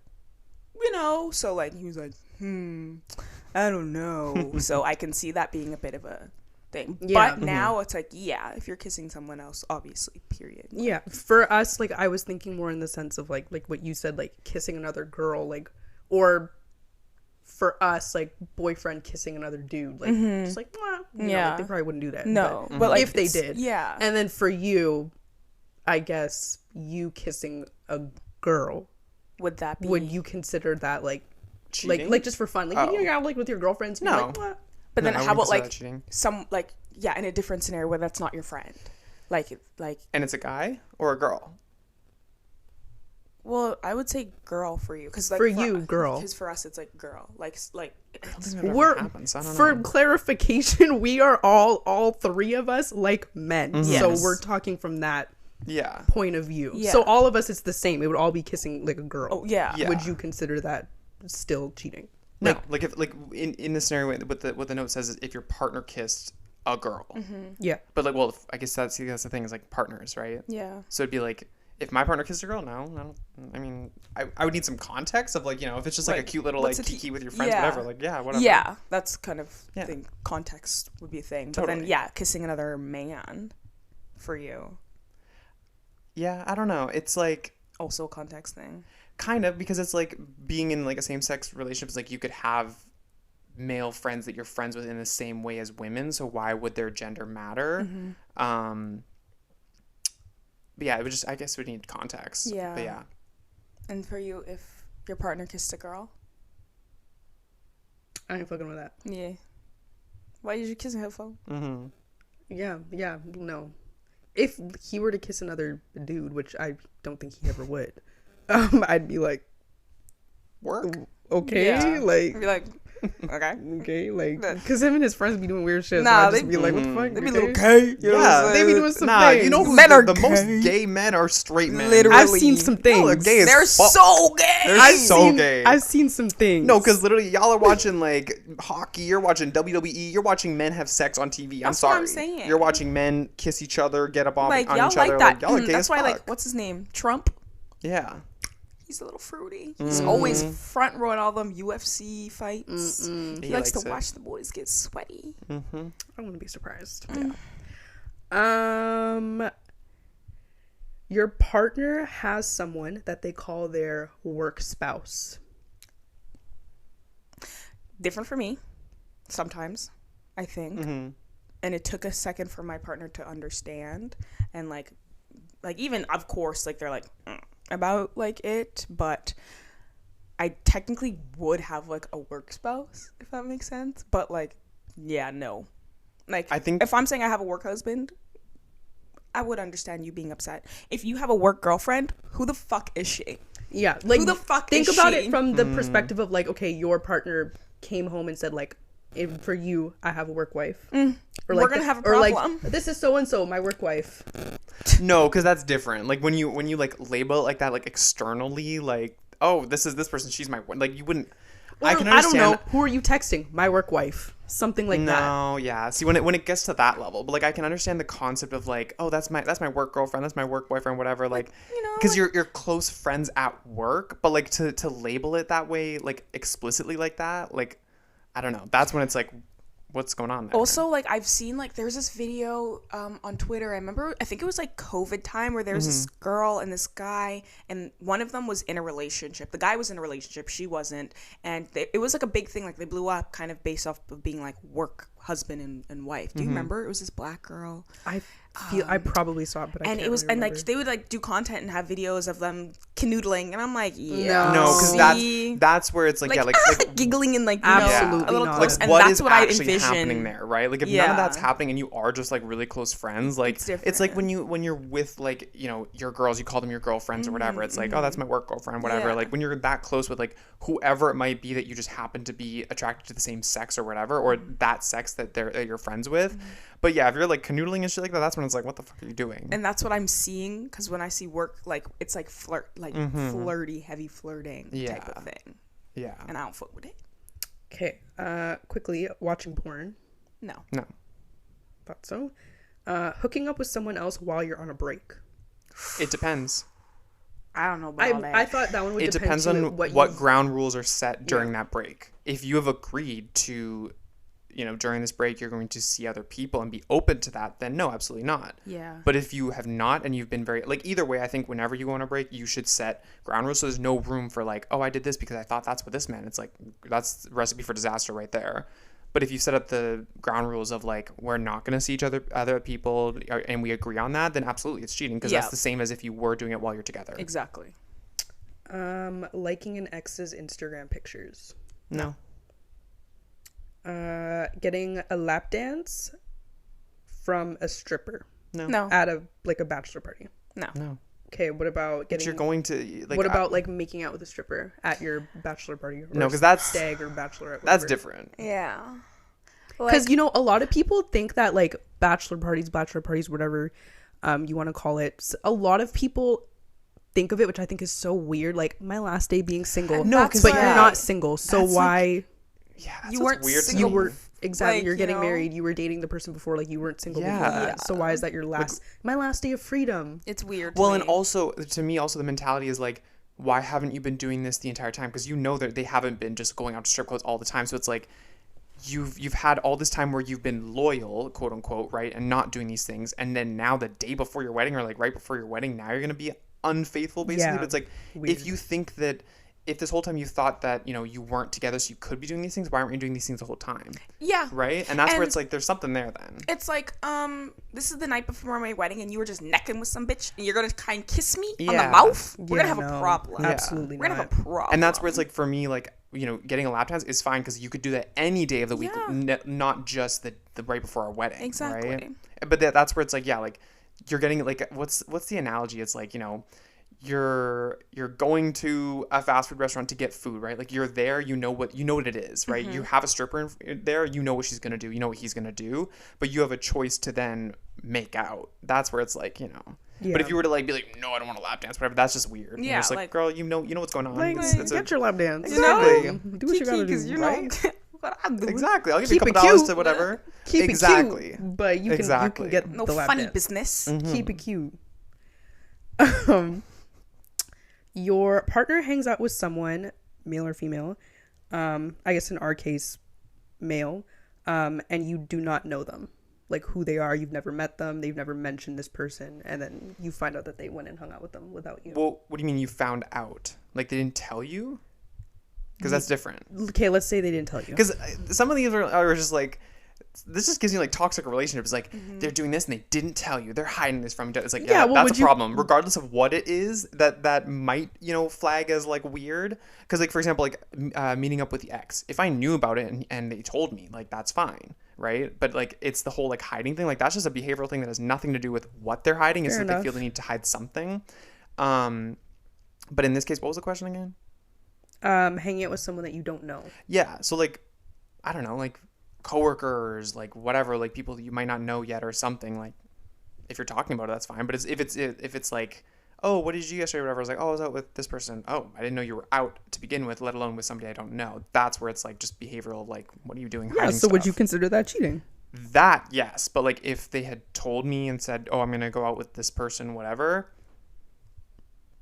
S3: you know. So like he was like, I don't know. So I can see that being a bit of a thing.
S4: Yeah.
S3: But now it's like, yeah, if you're kissing someone else, obviously, period.
S4: Yeah. For us, like I was thinking more in the sense of like what you said, like kissing another girl, like, or for us, like boyfriend kissing another dude, like just like, you know,
S3: Yeah.
S4: like, they probably wouldn't do that.
S3: No,
S4: but
S3: but like
S4: if they
S3: it's-
S4: did,
S3: yeah.
S4: And then for you, I guess you kissing a girl,
S3: Would that be?
S4: would you consider that like
S5: Cheating?
S4: like just for fun, like
S5: Oh.
S4: when you're out like with your girlfriends? You're
S5: No.
S4: like, what?
S3: But then
S5: No, I
S3: how
S5: wouldn't
S3: about
S5: consider
S3: like
S5: that cheating.
S3: some like yeah, in a different scenario where that's not your friend, like
S5: And it's a guy or a girl?
S3: well, I would say girl for you because like
S4: For you, girl.
S3: because for us it's like girl it's,
S4: We're
S5: happens. I don't
S4: for
S5: know.
S4: clarification, we are all three of us like men, so
S3: Yes.
S4: we're talking from that
S5: Yeah.
S4: point of view.
S3: Yeah.
S4: So all of us, it's the same. It would all be kissing like a girl.
S3: oh yeah.
S5: Yeah.
S4: Would you consider that still cheating?
S5: No, like if like in the scenario what the note says is if your partner kissed a girl,
S4: Yeah.
S5: but like well I guess that's the thing is like partners, right?
S3: Yeah.
S5: So it'd be like if my partner kissed a girl, no, I mean I would need some context of like if it's just like a
S3: Like,
S5: cute little like
S3: what's the
S5: kiki with your friends,
S3: yeah.
S5: whatever, like whatever.
S3: Yeah, that's kind of
S5: Yeah.
S3: thing. Context would be a thing, but then
S5: Totally.
S3: yeah, kissing another man for you
S5: Yeah, I don't know. It's like
S3: also a context thing.
S5: kind of because it's like being in like a same sex relationship is like you could have male friends that you're friends with in the same way as women, so why would their gender matter? But yeah, it would just I guess we need context.
S3: Yeah.
S5: But yeah.
S3: And for you, if your partner kissed a girl,
S4: I ain't fucking with that.
S3: yeah, why did you kiss her for?
S5: Mm-hmm.
S4: Yeah, no. If he were to kiss another dude, which I don't think he ever would, I'd be like,
S5: Work.
S4: okay,
S3: Yeah.
S4: like,
S3: I'd be like, okay.
S4: okay, like, because him and his friends be doing weird shit.
S3: Nah,
S4: so I'd just
S3: they-
S4: be like, what the fuck?
S3: They'd be
S4: You
S3: a little
S4: okay?
S3: gay. You know what I'm
S5: Yeah,
S3: saying?
S4: They be doing some
S5: Nah,
S4: things.
S5: you know who's
S3: Men are
S5: the most
S3: gay.
S5: gay men are straight men.
S3: Literally.
S4: I've seen some things.
S5: Y'all are gay as
S3: They're
S5: fuck.
S3: so gay.
S5: They're
S4: I've
S5: so
S4: seen,
S5: gay.
S4: I've seen some things.
S5: No, because literally y'all are watching like hockey, you're watching WWE, you're watching men have sex on TV. I'm
S3: That's
S5: sorry.
S3: what I'm saying.
S5: You're watching men kiss each other, get up on,
S3: like
S5: on
S3: y'all
S5: each
S3: like
S5: other.
S3: that.
S5: Like, y'all are gay
S3: That's
S5: as
S3: why
S5: fuck.
S3: like what's his name? Trump.
S5: Yeah.
S3: He's a little fruity. He's always front row at all them UFC fights. He likes to
S5: it.
S3: watch the boys get sweaty.
S4: I wouldn't be surprised. Your partner has someone that they call their work spouse.
S3: Different for me, sometimes, I think. And it took a second for my partner to understand and like even of course like they're like about like it, but I technically would have like a work spouse if that makes sense. But like, yeah, no. Like
S5: I think-
S3: if I'm saying I have a work husband, I would understand you being upset. If you have a work girlfriend, who the fuck is she?
S4: Yeah, like
S3: Who the fuck
S4: think
S3: is
S4: about
S3: she?
S4: it from the perspective of like, okay, your partner came home and said like, for you, I have a work wife. Or
S3: We're gonna have a problem.
S4: Or like, this is so and so, my work wife.
S5: No, because that's different. Like when you like label it like that, like externally, like oh, this is this person, she's my like you wouldn't. I can
S4: I don't
S5: understand.
S4: know. Who are you texting? My work wife. Something like that.
S5: No, yeah. See, when it gets to that level, but like I can understand the concept of like, oh, that's my work girlfriend, that's my work boyfriend, whatever. Like,
S3: you know,
S5: because you're close friends at work, but like to label it that way, like explicitly like that, like I don't know. That's when it's like what's going on there?
S3: Also, like, I've seen, like, there's this video on Twitter. I think it was, like, COVID time where there was this girl and this guy, and one of them was in a relationship. The guy was in a relationship. She wasn't. And it was, like, a big thing. Like, they blew up kind of based off of being, like, work husband and wife. Do you remember? It was this black girl.
S4: I feel I probably saw it, but I
S3: And
S4: can't
S3: it was,
S4: really
S3: and, like,
S4: remember.
S3: they would, like, do content and have videos of them canoodling. And I'm like, yeah.
S5: no, because
S3: see?
S5: that's where it's like,
S3: Like,
S5: like
S3: giggling and, like, you
S4: Absolutely
S3: know, a little
S4: not.
S3: close.
S5: like
S3: And
S5: what
S3: that's
S5: is
S3: what I
S5: actually
S3: envision.
S5: happening there, right? Like if none
S3: Yeah.
S5: of that's happening and you are just like really close friends, like
S3: It's
S5: it's like
S3: different.
S5: when you're with like, you know, your girls, you call them your girlfriends or whatever. It's like, oh, that's my work girlfriend, whatever.
S3: Yeah.
S5: Like when you're that close with like whoever it might be that you just happen to be attracted to the same sex or whatever, or that sex that that you're friends with. But yeah, if you're like canoodling and shit like that, that's when it's like, what the fuck are you doing?
S3: And that's what I'm seeing, because when I see work, like, it's like flirty, heavy flirting type
S5: Yeah.
S3: of thing.
S5: Yeah.
S3: And I don't fuck with it.
S4: Okay, quickly, watching porn.
S3: No.
S5: No.
S4: Thought so. Hooking up with someone else while you're on a break.
S5: It depends.
S3: I don't know about all that.
S4: I thought that one would
S5: It
S4: depend
S5: depends
S4: to
S5: on what
S4: you've-
S5: ground rules are set during that break. If you have agreed to, you know, during this break, you're going to see other people and be open to that, then no, absolutely not.
S3: Yeah.
S5: But if you have not and you've been very, like, either way, I think whenever you go on a break, you should set ground rules. So there's no room for like, oh, I did this because I thought that's what this meant. It's like, that's the recipe for disaster right there. But if you set up the ground rules of like, we're not going to see other people and we agree on that, then absolutely it's cheating, because
S3: Yeah.
S5: that's the same as if you were doing it while you're together.
S3: Exactly.
S4: Liking an ex's Instagram pictures.
S5: No.
S4: Getting a lap dance from a stripper
S3: No.
S4: at a bachelor party.
S5: No.
S4: Okay, what about
S5: But
S4: getting?
S5: you're going to like.
S4: what about like making out with a stripper at your bachelor party? Or
S5: No, 'cause that's-
S4: stag or bachelorette.
S5: That's different.
S3: Yeah.
S4: Because you know, a lot of people think that like bachelor parties, whatever you want to call it. A lot of people think of it, which I think is so weird. Like my last day being single.
S3: No, 'cause
S4: but
S3: like-
S4: you're not single, so
S5: That's, like,
S4: why?
S5: Yeah, that's
S3: You
S5: what's
S3: weren't
S5: weird. to
S3: single
S5: me.
S4: You were exactly.
S3: Like,
S4: you're
S3: you
S4: getting
S3: know?
S4: married. You were dating the person before. Like you weren't single
S5: Yeah.
S4: before.
S3: Yeah.
S4: So why is that your last? my last day of freedom.
S3: It's weird.
S5: Well,
S3: to
S5: and
S3: me.
S5: also to me, also the mentality is like, why haven't you been doing this the entire time? Because you know that they haven't been just going out to strip clubs all the time. So it's like, you've had all this time where you've been loyal, quote unquote, right, and not doing these things, and then now the day before your wedding or like right before your wedding, now you're gonna be unfaithful basically.
S4: Yeah.
S5: But it's like,
S4: Weird.
S5: if you think that. If this whole time you thought that, you know, you weren't together so you could be doing these things, why aren't you doing these things the whole time?
S3: yeah.
S5: Right? And that's where
S3: And-
S5: it's like, there's something there then.
S3: It's like, this is the night before my wedding, and you were just necking with some bitch, and you're gonna try and kiss me on the
S5: Yeah.
S3: mouth. We're
S4: Yeah,
S3: gonna have
S4: no,
S3: a problem.
S4: Absolutely
S3: We're gonna
S4: not.
S3: have a problem.
S5: And that's where it's like, for me, like, you know, getting a lap dance is fine because you could do that any day of the week,
S3: Yeah.
S5: not just the right before our wedding.
S3: Exactly.
S5: Right? But that's where it's like, yeah, like you're getting like, what's the analogy? It's like, you know, you're going to a fast food restaurant to get food, right? Like you're there, you know what it is, right? You have a stripper there, you know what she's gonna do, you know what he's gonna do, but you have a choice to then make out. That's where it's like, you know.
S4: Yeah.
S5: But if you were to like be like, no, I don't want to lap dance, whatever, that's just weird.
S3: Yeah,
S5: You're just like,
S3: like-
S5: girl, you know what's going on.
S4: Like,
S5: It's
S4: get your lap dance.
S5: Exactly.
S4: Do what you gotta do.
S3: because you
S5: right?
S3: know what I do.
S5: Exactly. I'll give you a
S4: Keep it
S5: couple dollars
S4: cute.
S5: to whatever.
S4: Keep
S5: exactly.
S4: it cute, but you
S5: Exactly.
S4: can get
S3: No
S4: the lap
S3: funny
S4: dance.
S3: business.
S4: Keep it cute. Your partner hangs out with someone, male or female, I guess in our case, male, and you do not know them, like who they are. You've never met them. They've never mentioned this person, and then you find out that they went and hung out with them without you.
S5: Well, what do you mean you found out? Like they didn't tell you? Because that's different.
S4: Okay, let's say they didn't tell you.
S5: Because some of these are just like, this just gives you like toxic relationships. Like they're doing this and they didn't tell you. They're hiding this from each other. It's like,
S4: Yeah,
S5: yeah,
S4: well,
S5: that's
S4: would
S5: a
S4: you-
S5: problem. Regardless of what it is, that might, you know, flag as like weird. Because like, for example, like meeting up with the ex. If I knew about it and they told me, like that's fine. Right. But like, it's the whole like hiding thing. Like that's just a behavioral thing that has nothing to do with what they're hiding. It's
S4: Fair
S5: that
S4: enough.
S5: they feel the need to hide something. But in this case, what was the question again?
S4: Hanging out with someone that you don't know.
S5: Yeah, so like, I don't know, like coworkers, like whatever, like people that you might not know yet or something. Like, if you're talking about it, that's fine. But if it's like, oh, what did you do yesterday or whatever? I was like, oh, I was out with this person. Oh, I didn't know you were out to begin with, let alone with somebody I don't know. That's where it's like just behavioral. Like, what are you doing?
S4: Yeah.
S5: Hiding
S4: So would
S5: stuff.
S4: you consider that cheating?
S5: That yes, but like if they had told me and said, oh, I'm gonna go out with this person, whatever.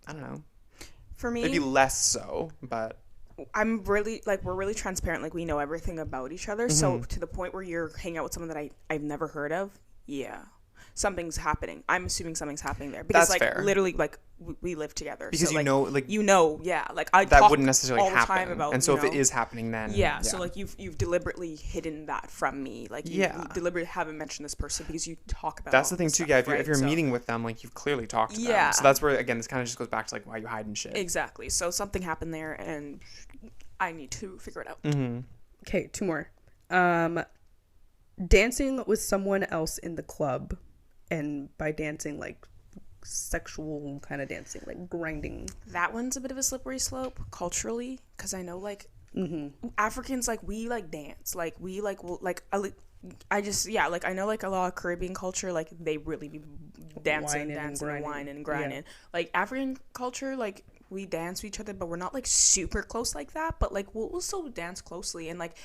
S5: I don't know.
S3: For me,
S5: Maybe less so, but
S3: I'm really like we're really transparent. Like we know everything about each other. So
S5: Mm-hmm.
S3: to the point where you're hanging out with someone that I've never heard of, yeah, something's happening. I'm assuming something's happening there because
S5: That's
S3: like
S5: fair.
S3: literally like we live together.
S5: Because
S3: so,
S5: you
S3: like,
S5: know, like,
S3: yeah, like I
S5: that
S3: talk
S5: wouldn't necessarily
S3: all the
S5: happen.
S3: time about
S5: And so
S3: you
S5: if it
S3: know,
S5: is happening, then
S3: yeah, so like you've deliberately hidden that from me. Like you
S5: Yeah.
S3: deliberately haven't mentioned this person because you talk about.
S5: that's the thing too.
S3: stuff,
S5: Yeah,
S3: right?
S5: if you're
S3: So-
S5: meeting with them, like you've clearly talked to
S3: Yeah.
S5: them. So that's where again, this kind of just goes back to like why you hide and shit.
S3: exactly. So something happened there, and I need to figure it out.
S5: Mm-hmm.
S4: Okay, 2 more. Dancing with someone else in the club, and by dancing, like sexual kind of dancing, like grinding.
S3: That one's a bit of a slippery slope culturally, because I know like Africans, like we like dance, like we like will like I just yeah, like I know like a lot of Caribbean culture, like they really be dancing,
S4: Whining and grinding.
S3: whining and grinding.
S4: Yeah.
S3: Like African culture, like we dance with each other, but we're not like super close like that. But like we'll still dance closely, and like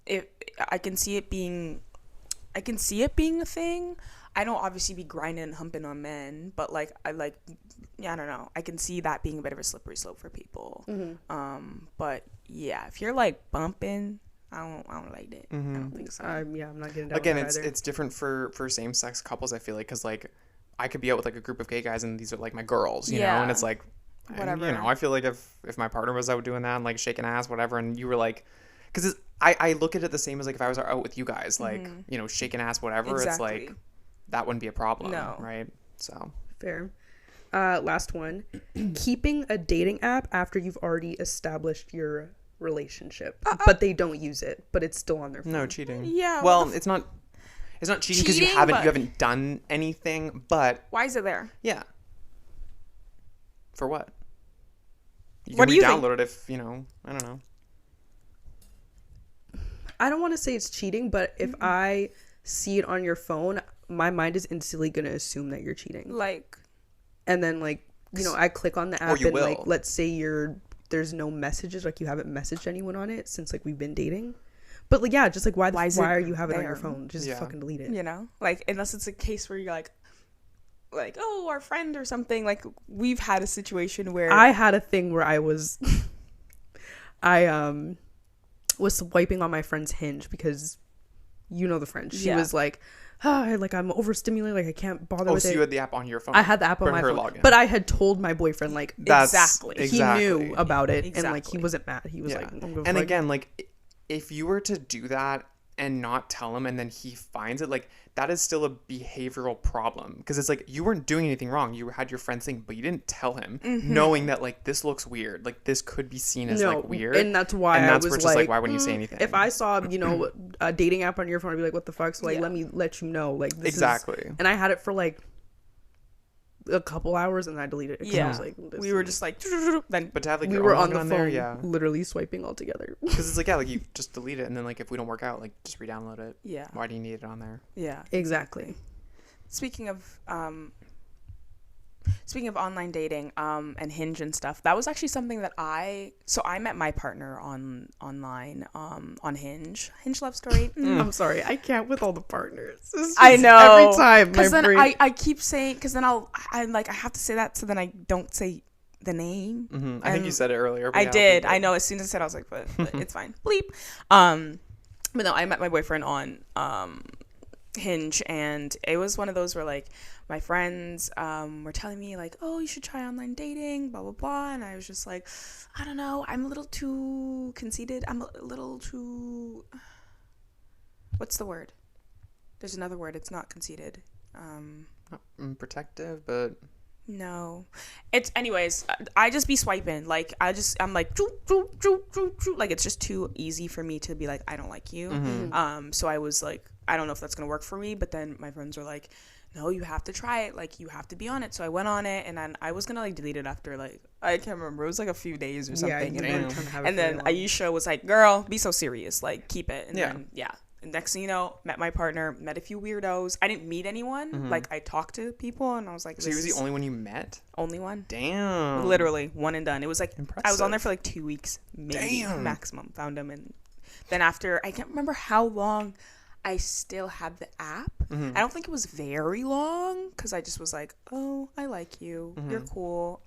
S3: if I can see it being a thing. I don't obviously be grinding and humping on men, but like I like, yeah, I don't know. I can see that being a bit of a slippery slope for people. But yeah, if you're like bumping, I don't like that. I don't think so.
S4: I'm not getting down
S5: Again,
S4: with that either.
S5: it's different for same sex couples. I feel like because like I could be out with like a group of gay guys and these are like my girls, you know,
S3: Yeah.
S5: and it's like
S3: Whatever.
S5: You know, I feel like if my partner was out doing that and like shaking ass, whatever, and you were like. Because I look at it the same as like if I was out with you guys, like you know, shaking ass, whatever. It's
S3: Exactly.
S5: like that wouldn't be a problem,
S3: No.
S5: right? So
S4: Fair. Last one. Keeping a dating app after you've already established your relationship, but they don't use it, but it's still on their phone.
S5: no cheating.
S3: Yeah,
S5: Well,
S3: what
S5: it's not cheating because you
S3: Cheating,
S5: haven't
S3: but-
S5: done anything, but
S3: Why is it there?
S5: yeah. For what? You
S3: What
S5: can
S3: do you think?
S5: re-download it if you know. I don't know.
S4: I don't want to say it's cheating, but if I see it on your phone, my mind is instantly going to assume that you're cheating.
S3: Like,
S4: And then like, you know, I click on the app
S5: you
S4: and like
S5: will.
S4: let's say there's no messages, like you haven't messaged anyone on it since like we've been dating. But like yeah, just like why
S3: is it
S4: are you having it on your
S3: there?
S4: phone? Just
S5: Yeah.
S4: fucking delete it.
S3: you know, like unless it's a case where you're like oh, our friend or something. Like we've had a situation where
S4: I had a thing where I was was swiping on my friend's Hinge because you know the friend. She
S3: Yeah.
S4: was like, like I'm overstimulated, like I can't bother
S5: Oh,
S4: with
S5: so
S4: it.
S5: you had the app on your phone.
S4: I had the app on
S5: But
S4: my
S5: her
S4: phone,
S5: login.
S4: but I had told my boyfriend like
S5: That's
S3: Exactly. He
S5: exactly.
S4: he knew about it, and like he
S3: Exactly.
S4: wasn't mad. He was
S5: Yeah.
S4: like, I'm gonna
S5: and
S4: fuck-
S5: again, like if you were to do that and not tell him and then he finds it, like that is still a behavioral problem because it's like you weren't doing anything wrong. You had your friend thing, but you didn't tell him, knowing that like this looks weird, like this could be seen as like weird,
S4: and that's why
S5: and that's
S4: I
S5: where
S4: was
S5: it's just
S4: like,
S5: why wouldn't you say anything?
S4: If I saw, you know, a dating app on your phone, I'd be like, what the fuck? So like,
S3: Yeah.
S4: let me let you know, like this
S5: Exactly.
S4: And I had it for like a couple hours, and I deleted it. 'cause I was like, this
S3: we were
S4: is-
S3: just like then
S5: but to have like
S4: we
S5: your
S4: were
S5: own
S4: on the
S5: login
S4: phone,
S5: there, yeah,
S4: literally swiping all together.
S5: because it's like yeah, like you just delete it and then like if we don't work out, like just re-download it.
S3: yeah
S5: Why do you need it on there?
S3: yeah.
S4: Exactly.
S3: Speaking of online dating and Hinge and stuff, that was actually something that I met my partner online on Hinge Love Story.
S4: I'm sorry, I can't with all the partners. It's
S3: I
S4: just
S3: know
S4: every time my
S3: because then
S4: brain.
S3: I keep saying because then I have to say that so then I don't say the name.
S5: I think you said it earlier. But
S3: I
S5: yeah,
S3: did.
S5: but-
S3: I know. As soon as I said, I was like, but it's fine. Bleep. But no, I met my boyfriend on Hinge, and it was one of those where like my friends were telling me like, oh, you should try online dating, blah blah blah, and I was just like, I don't know. I'm a little too conceited. I'm a little too. What's the word? There's another word. It's not conceited.
S5: Protective, but
S3: No, it's anyways. I just be swiping. Like I'm like, choo, choo, choo, choo, choo. Like it's just too easy for me to be like, I don't like you. So I was like, I don't know if that's gonna work for me. But then my friends were like, no, you have to try it. Like you have to be on it. So I went on it, and then I was gonna like delete it after like I can't remember. It was like a few days or something.
S4: you
S3: and
S4: weren't
S3: then,
S4: trying to have it
S3: and
S4: for
S3: then
S4: very long.
S3: Aisha was like, girl, be so serious. Like keep it. And
S5: Yeah.
S3: then And next thing you know, met my partner, met a few weirdos. I didn't meet anyone. Like I talked to people, and I was like,
S5: so he was
S3: this
S5: the
S3: is
S5: only one you met.
S3: only one.
S5: Damn.
S3: Literally one and done. It was like I was on there
S5: Impressive.
S3: for like 2 weeks, maybe
S5: Damn.
S3: maximum. Found him, and then after I can't remember how long I still had the app. I don't think it was very long because I just was like, oh, I like you, you're cool.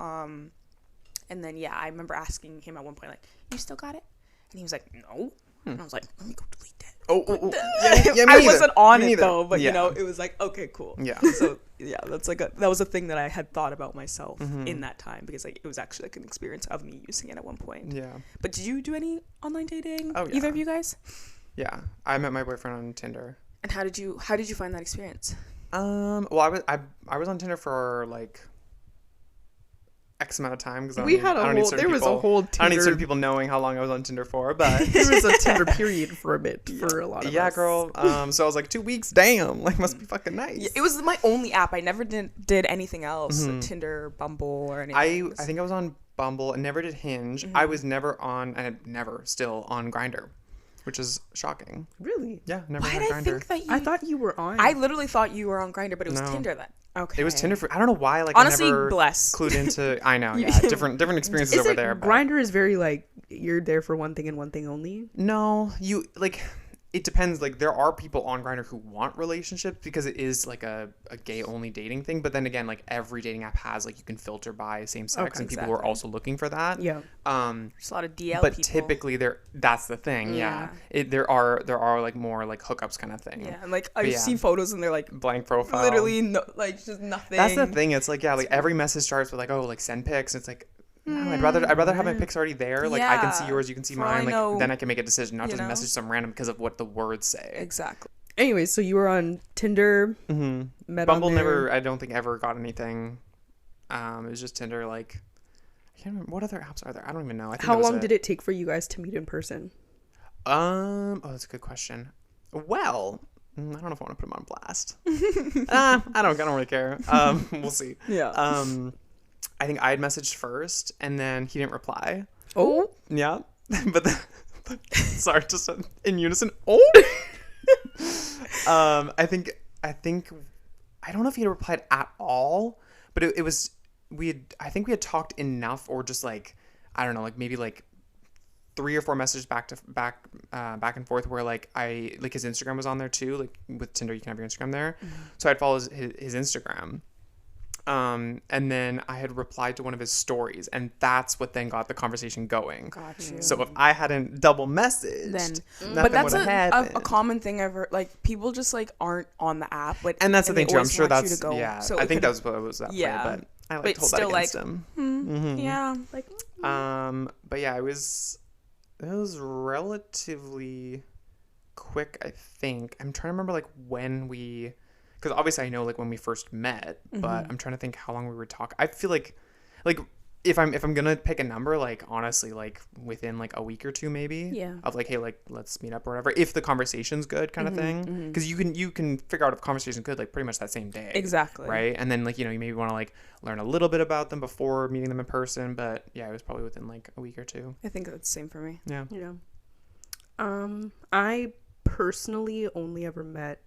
S3: And then yeah, I remember asking him at one point, like, "You still got it?" And he was like, "No." And I was like, "Let me go delete that."
S5: Yeah, me
S3: I
S5: neither.
S3: wasn't on
S5: Me
S3: it
S5: neither.
S3: though, but
S5: Yeah.
S3: you know, it was like, okay, cool.
S5: Yeah.
S3: So yeah, that was a thing that I had thought about myself
S5: Mm-hmm.
S3: in that time, because like it was actually like an experience of me using it at one point.
S5: Yeah.
S3: But did you do any online dating?
S5: Oh, yeah.
S3: Either of you guys?
S5: Yeah. I met my boyfriend on Tinder.
S3: And how did you find that experience?
S5: Well, I was on Tinder for like X amount of time because
S4: We had there was a whole
S5: I don't need certain
S4: Tinder.
S5: people knowing how long I was on Tinder for, but
S4: There was a Tinder period for a bit for a lot of
S5: yeah,
S4: us.
S5: girl. So I was like 2 weeks. Damn, like must be fucking nice.
S3: Yeah, it was my only app. I never did anything else, like Tinder, Bumble, or anything.
S5: I think I was on Bumble and never did Hinge. I was never on, and I'm never still on Grindr, which is shocking.
S4: Really?
S5: Yeah, never
S3: Why
S5: had
S3: did I
S5: Grindr.
S3: think that you?
S4: I thought you were on.
S3: I literally thought you were on Grindr, but it was
S5: No.
S3: Tinder then. Okay.
S5: It was Tinder for. I don't know why. Like
S3: Honestly,
S5: I never
S3: bless.
S5: clued into. I know. Yeah, different experiences over there. But
S4: Grindr is very like you're there for one thing and one thing only.
S5: no, you like. It depends. Like there are people on Grindr who want relationships because it is like a gay only dating thing. But then again, like every dating app has like you can filter by same sex
S4: Okay,
S5: and people who are
S3: exactly.
S5: also looking for that.
S4: Yeah.
S3: There's a lot of DL
S5: But
S3: people.
S5: typically that's the thing. Yeah. There are like more like hookups kind of thing.
S3: Yeah, and like I've
S5: yeah.
S3: seen photos and they're like
S5: Blank profile.
S3: literally no, like just nothing.
S5: That's the thing. It's like yeah, like every message starts with like oh like send pics. It's like no, I'd rather have my pics already there. Like I can see
S3: Yeah.
S5: yours, you can see
S3: For all I
S5: mine. Like
S3: know,
S5: then I can make a decision, not
S3: you
S5: just
S3: know?
S5: message some random because of what the words say.
S3: Exactly.
S4: Anyway, so you were on Tinder.
S5: Mm-hmm.
S4: Met
S5: Bumble
S4: on there.
S5: never, I don't think ever got anything. It was just Tinder. Like I can't remember what other apps are there. I don't even know. I think
S4: How long did it take for you guys to meet in person?
S5: Oh, that's a good question. Well, I don't know if I want to put him on blast. I don't really care. We'll see.
S3: Yeah.
S5: I think I had messaged first, and then he didn't reply.
S4: Oh,
S5: Yeah, but sorry, just in unison. Oh, I think I don't know if he had replied at all, but it was I think we had talked enough, or just like I don't know, like maybe like 3 or 4 messages back and forth where like his Instagram was on there too. Like with Tinder, you can have your Instagram there, so I'd follow his Instagram. And then I had replied to one of his stories, and that's what then got the conversation going.
S3: Got you.
S5: So if I hadn't double messaged,
S3: Then,
S5: nothing
S3: but that's
S5: would have
S3: a
S5: happened.
S3: common thing I've heard. Like people just like aren't on the app, but
S5: And that's the thing
S3: they
S5: too. I'm
S3: always
S5: sure
S3: want you
S5: that's
S3: to go.
S5: yeah.
S3: So
S5: I
S3: it
S5: think that
S3: could've-
S5: was what it was that
S3: yeah.
S5: play, but I
S3: But
S5: like hold that
S3: still,
S5: against
S3: like,
S5: him.
S3: yeah, like
S5: But yeah, it was relatively quick. I think I'm trying to remember like when because obviously I know like when we first met, but I'm trying to think how long we were talking. I feel like if I'm gonna pick a number, like honestly, like within like a week or 2 maybe.
S3: Yeah.
S5: Of like, hey, like let's meet up or whatever. If the conversation's good, kind of thing, because you can figure out if conversation's good like pretty much that same day.
S3: exactly.
S5: Right, and then like you maybe want to like learn a little bit about them before meeting them in person, but yeah, it was probably within like a week or 2.
S3: I think that's the same for me.
S5: Yeah.
S4: yeah. I personally only ever met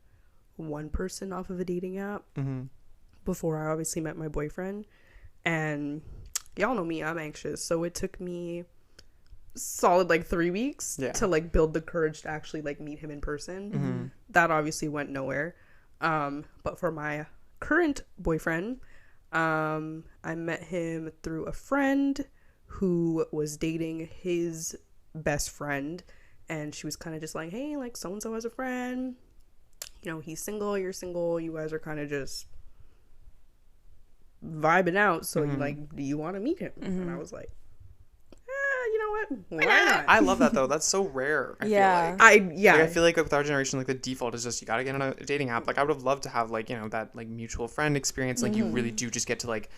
S4: one person off of a dating app before I obviously met my boyfriend, and y'all know me, I'm anxious, so it took me solid like 3 weeks to like build the courage to actually like meet him in person. That obviously went nowhere. But for my current boyfriend, I met him through a friend who was dating his best friend, and she was kind of just like, hey, like so and so has a friend, you know, he's single, you're single, you guys are kind of just vibing out, so you like, do you want to meet him? And I was like, you know what, why not?
S5: I love that though. That's so rare. I
S3: Yeah.
S5: feel like.
S4: I
S5: I feel like with our generation, like the default is just you gotta get on a dating app. Like I would have loved to have like that like mutual friend experience. Like you really do just get to like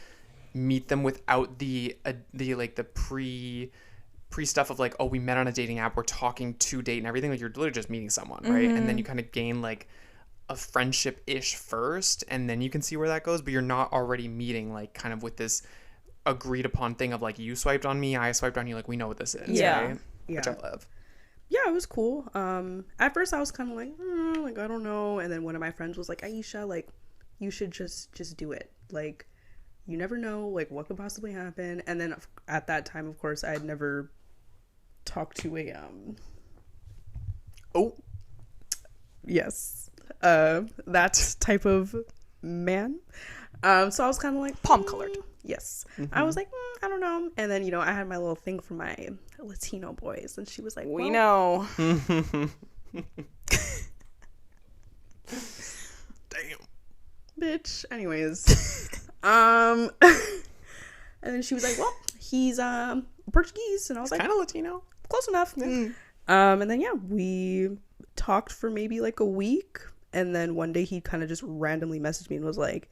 S5: meet them without the like the pre stuff of like, oh, we met on a dating app, we're talking to date and everything. Like you're literally just meeting someone, right? And then you kind of gain like a friendship ish first, and then you can see where that goes. But you're not already meeting like kind of with this agreed upon thing of like you swiped on me, I swiped on you, like we know what this is.
S3: Yeah.
S5: Right? Which I love.
S4: Yeah, it was cool. At first I was kind of like I don't know, and then one of my friends was like, Aisha, like you should just do it, like you never know like what could possibly happen. And then at that time, of course, I had never talked to a that type of man, so I was kind of like
S3: Palm colored.
S4: Yes. I was like, I don't know. And then, I had my little thing for my Latino boys. And she was like,
S3: We
S4: well,
S3: know.
S5: Damn.
S4: bitch. Anyways. And then she was like, well, he's Portuguese. And I was like,
S5: Kind of Latino.
S4: close enough. And then, yeah, we talked for maybe like a week. And then one day he kind of just randomly messaged me and was like,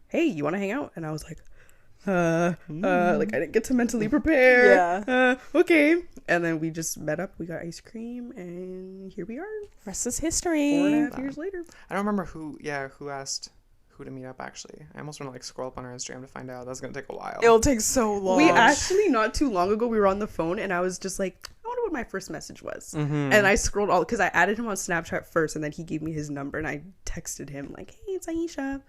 S4: hey, you want to hang out? And I was like, like I didn't get to mentally prepare.
S3: Yeah.
S4: Okay. And then we just met up. We got ice cream, and here we are,
S3: Rest is history.
S4: 4.5 years later.
S5: I don't remember who asked who to meet up, actually. I almost want to, like, scroll up on our Instagram to find out. That's going to take a while.
S3: It'll take so long.
S4: We actually, not too long ago, we were on the phone, and I was just like, I wonder what my first message was. And I scrolled all, because I added him on Snapchat first, and then he gave me his number, and I texted him like, hey, it's Aisha.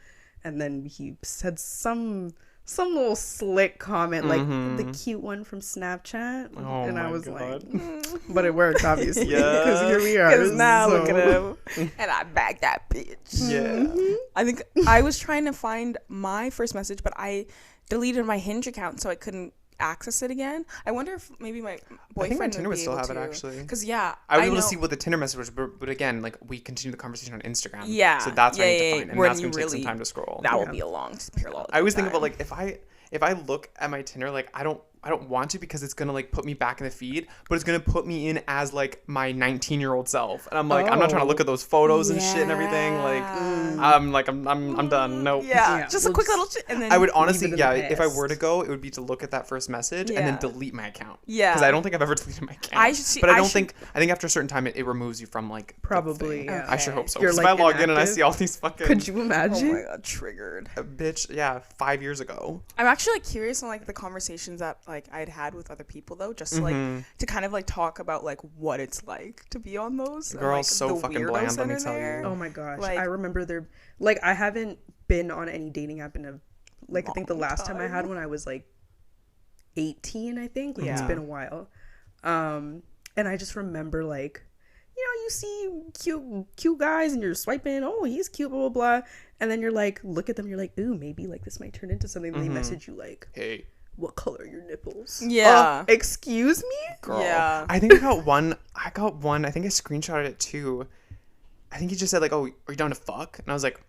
S4: And then he said some little slick comment like the cute one from Snapchat.
S5: Oh
S4: and I
S5: my
S4: was
S5: God.
S4: like, but it worked, obviously.
S5: Yeah.
S4: Because here we are.
S3: Because now
S4: So-
S3: look at him. And I bagged that bitch.
S5: Yeah.
S3: I think I was trying to find my first message, but I deleted my Hinge account so I couldn't access it again. I wonder if maybe my boyfriend
S5: I think my Tinder would still have it,
S3: to.
S5: actually.
S3: Because yeah,
S5: I was able
S3: know-
S5: to see what the Tinder message was, but again, like, we continue the conversation on Instagram.
S3: Yeah.
S5: So that's what I need to
S3: Yeah,
S5: find, and
S3: when
S5: that's
S3: you
S5: going to take some
S3: really-
S5: time to scroll.
S3: that will
S4: Yeah.
S3: be a long period.
S5: I always think about, like, if I look at my Tinder, like, I don't want to, because it's gonna, like, put me back in the feed, but it's gonna put me in as, like, my 19-year-old self, and I'm like, I'm not trying to look at those photos and shit and everything. Like, I'm done. Nope.
S3: Yeah,
S4: Yeah,
S3: just a
S4: we'll
S3: quick
S4: just-
S3: little shit, and then
S5: I would honestly,
S4: it in
S5: yeah,
S4: the
S5: if I
S4: past.
S5: were to go, it would be to look at that first message and then
S3: Yeah.
S5: delete my account.
S3: Yeah.
S5: Because I don't think I've ever deleted my account.
S3: I should see-
S5: But I
S3: I
S5: don't
S3: should-
S5: think, I think after a certain time, it removes you from, like, the
S4: Probably,
S5: thing.
S4: yeah.
S5: I sure hope so.
S4: You're,
S5: Because
S4: like,
S5: if I log in and I
S4: inactive.
S5: see all these fucking,
S4: Could you
S3: oh
S4: imagine?
S3: my god, triggered.
S5: bitch, yeah, 5 years ago.
S3: I'm actually like curious on like the conversations that like I'd had with other people though, just like to kind of like talk about like what it's like to be on those. and,
S5: Girl,
S3: like,
S5: so
S3: the
S5: fucking
S3: weirdos
S5: bland, let
S3: that
S5: me
S3: are
S5: tell you.
S3: there.
S4: Oh my gosh.
S3: Like-
S4: I remember I haven't been on any dating app in I think the
S3: Long
S4: last time I had
S3: time.
S4: one I was like 18, I think. Like, it's
S3: Yeah.
S4: been a while. And I just remember like, you see cute guys and you're swiping, oh, he's cute, blah, blah, blah. And then you're like, look at them, you're like, ooh, maybe like this might turn into something. And they message you like,
S5: Hey,
S4: what color are your nipples?
S3: Yeah.
S4: Excuse me?
S5: girl.
S3: Yeah.
S5: I think I got one. I think I screenshotted it too. I think he just said, like, oh, are you down to fuck? And I was like,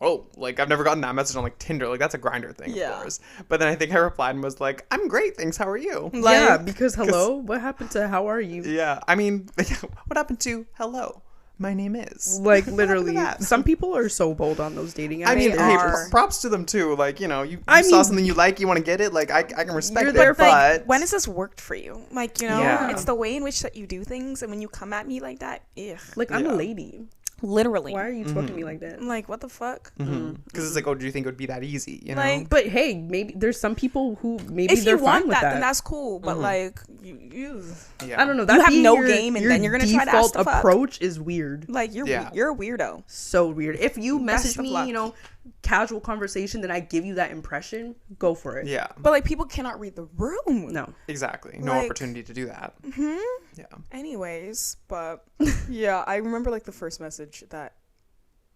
S5: oh, like, I've never gotten that message on, like, Tinder. Like, that's a Grindr thing,
S3: Yeah.
S5: of course. But then I think I replied and was like, I'm great, thanks, how are you?
S3: Like,
S4: Yeah, because hello, what happened to how are you?
S5: Yeah, I mean, what happened to hello? My name is.
S4: Like,
S5: What happened to
S4: literally,
S5: that?
S4: some people are so bold on those dating apps.
S5: I mean,
S3: They
S5: hey,
S3: are.
S5: props to them too. Like, you
S4: I
S5: saw
S4: mean-
S5: something you like, you want to get it. Like, I can respect
S4: You're
S5: it,
S4: there for,
S5: but
S3: when has this worked for you? Like,
S5: Yeah.
S3: it's the way in which that you do things, and when you come at me like that, ugh.
S4: Like, I'm
S5: Yeah.
S4: a lady.
S3: Literally.
S4: Why are you talking to me like that?
S3: Like, what the fuck?
S5: because it's like, oh, do you think it would be that easy? You know?
S3: Like,
S4: But hey, maybe there's some people who maybe
S3: if
S4: they're
S3: you
S4: fine
S3: want
S4: with
S3: that,
S4: that.
S3: then that's cool. But like, you
S5: yeah.
S4: I don't know.
S3: You
S4: That
S3: have
S4: being
S3: no
S4: your-
S3: game, and
S4: your
S3: then you're gonna try to ask
S4: default
S3: the fuck.
S4: approach is weird.
S3: like you're
S5: Yeah.
S3: you're a weirdo.
S4: So weird. If you message
S3: of
S4: me,
S3: luck.
S4: casual conversation, then I give you that impression. Go for it.
S5: Yeah,
S3: But like, people cannot read the room.
S4: No.
S5: exactly. No
S3: Like-
S5: opportunity to do that. Yeah.
S3: Anyways, but yeah, I remember like the first message that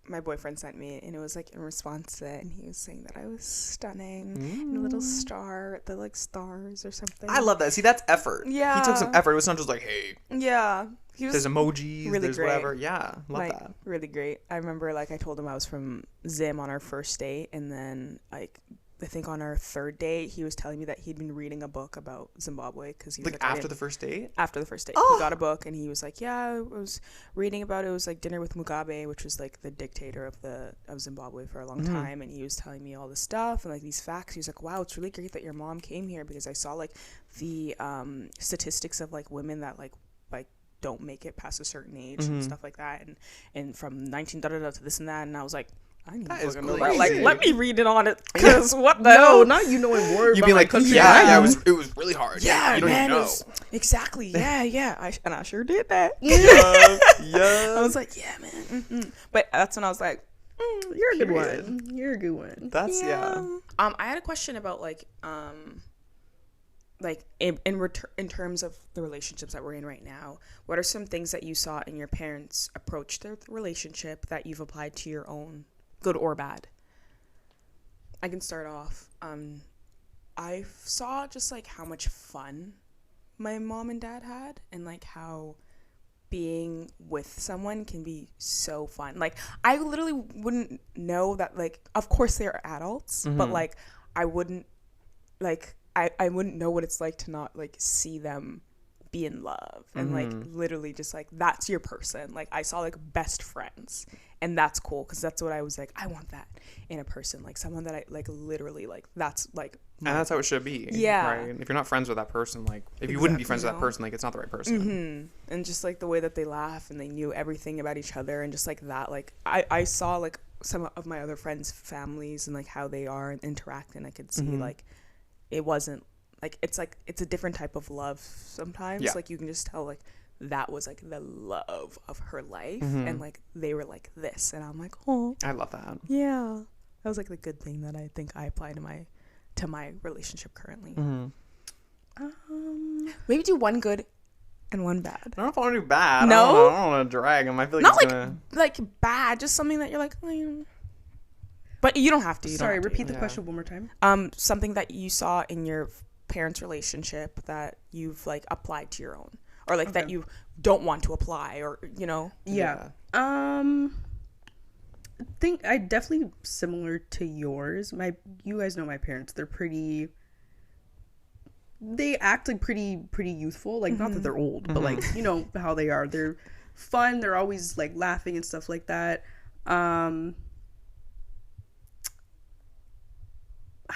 S3: my boyfriend sent me, and it was like in response to it, and he was saying that I was stunning, and a little star, the like stars or something.
S5: I love that. See, that's effort. He took some
S3: Yeah.
S5: effort. It was not just like, hey,
S3: Yeah, he was
S5: there's emojis,
S3: really
S5: there's
S3: great.
S5: whatever. Yeah, love
S3: like
S5: that.
S3: really great. I remember like I told him I was from Zim on our first date, and then like I think on our third date he was telling me that he'd been reading a book about Zimbabwe because he was
S5: Like,
S3: like, I
S5: after
S3: didn't-
S5: the first date?
S3: after the first date he got a book, and he was like, yeah, I was reading about it. It was like Dinner with Mugabe, which was like the dictator of Zimbabwe for a long time, and he was telling me all this stuff and like these facts. He was like, wow, it's really great that your mom came here, because I saw like the statistics of like women that like don't make it past a certain age and stuff like that, and from 19 to this and that, and I was like, I need to
S5: That is
S3: fucking know that. Like,
S5: crazy.
S3: let me read it on it, because what the
S4: No,
S3: hell?
S4: not you knowing more
S5: You'd
S4: about
S5: be
S4: my
S5: like,
S4: country.
S5: yeah,
S4: than I do.
S5: it was really hard.
S3: Yeah,
S5: you don't
S3: man,
S5: even know.
S3: it was- exactly. Yeah. I sure did that.
S5: Yeah.
S3: I was like, yeah, man. But that's when I was like,
S4: You're a good
S5: Period.
S4: one. You're a good one.
S5: That's, yeah.
S3: I had a question about like in terms of the relationships that we're in right now. What are some things that you saw in your parents' approach to the relationship that you've applied to your own, good or bad? I can start off. I saw just like how much fun my mom and dad had, and like how being with someone can be so fun. Like I literally wouldn't know that, like, of course they're adults, but like I wouldn't know what it's like to not like see them be in love and like literally just like that's your person. Like I saw like best friends, and that's cool because that's what I was like, I want that in a person, like someone that I like literally like that's like
S5: And that's how it should be.
S3: Yeah.
S5: Right? If you're not friends with that person, like if you wouldn't be friends with that person, like it's not the right person.
S3: and just like the way that they laugh and they knew everything about each other, and just like that, like I saw like some of my other friends' families and like how they are and interact, and I could see like it wasn't like it's a different type of love sometimes.
S5: Yeah.
S3: Like you can just tell like that was like the love of her life, and like they were like this, and I'm like, oh
S5: I love that.
S3: yeah, that was like the good thing that I think I apply to my relationship currently. Maybe do one good and one bad.
S5: I don't know if I want to do bad.
S3: No?
S5: I don't want to drag them. I feel like
S3: Not
S5: it's
S3: like
S5: gonna...
S3: like bad, just something that you're like, but you don't have to.
S4: Sorry, repeat the
S5: Yeah.
S4: question one more time.
S3: Something that you saw in your parents' relationship that you've like applied to your own, or like that you don't want to apply, or you know.
S4: Yeah. Think I definitely similar to yours. You guys know my parents. They act like pretty youthful. Like not that they're old, but like you know how they are. They're fun. They're always like laughing and stuff like that. I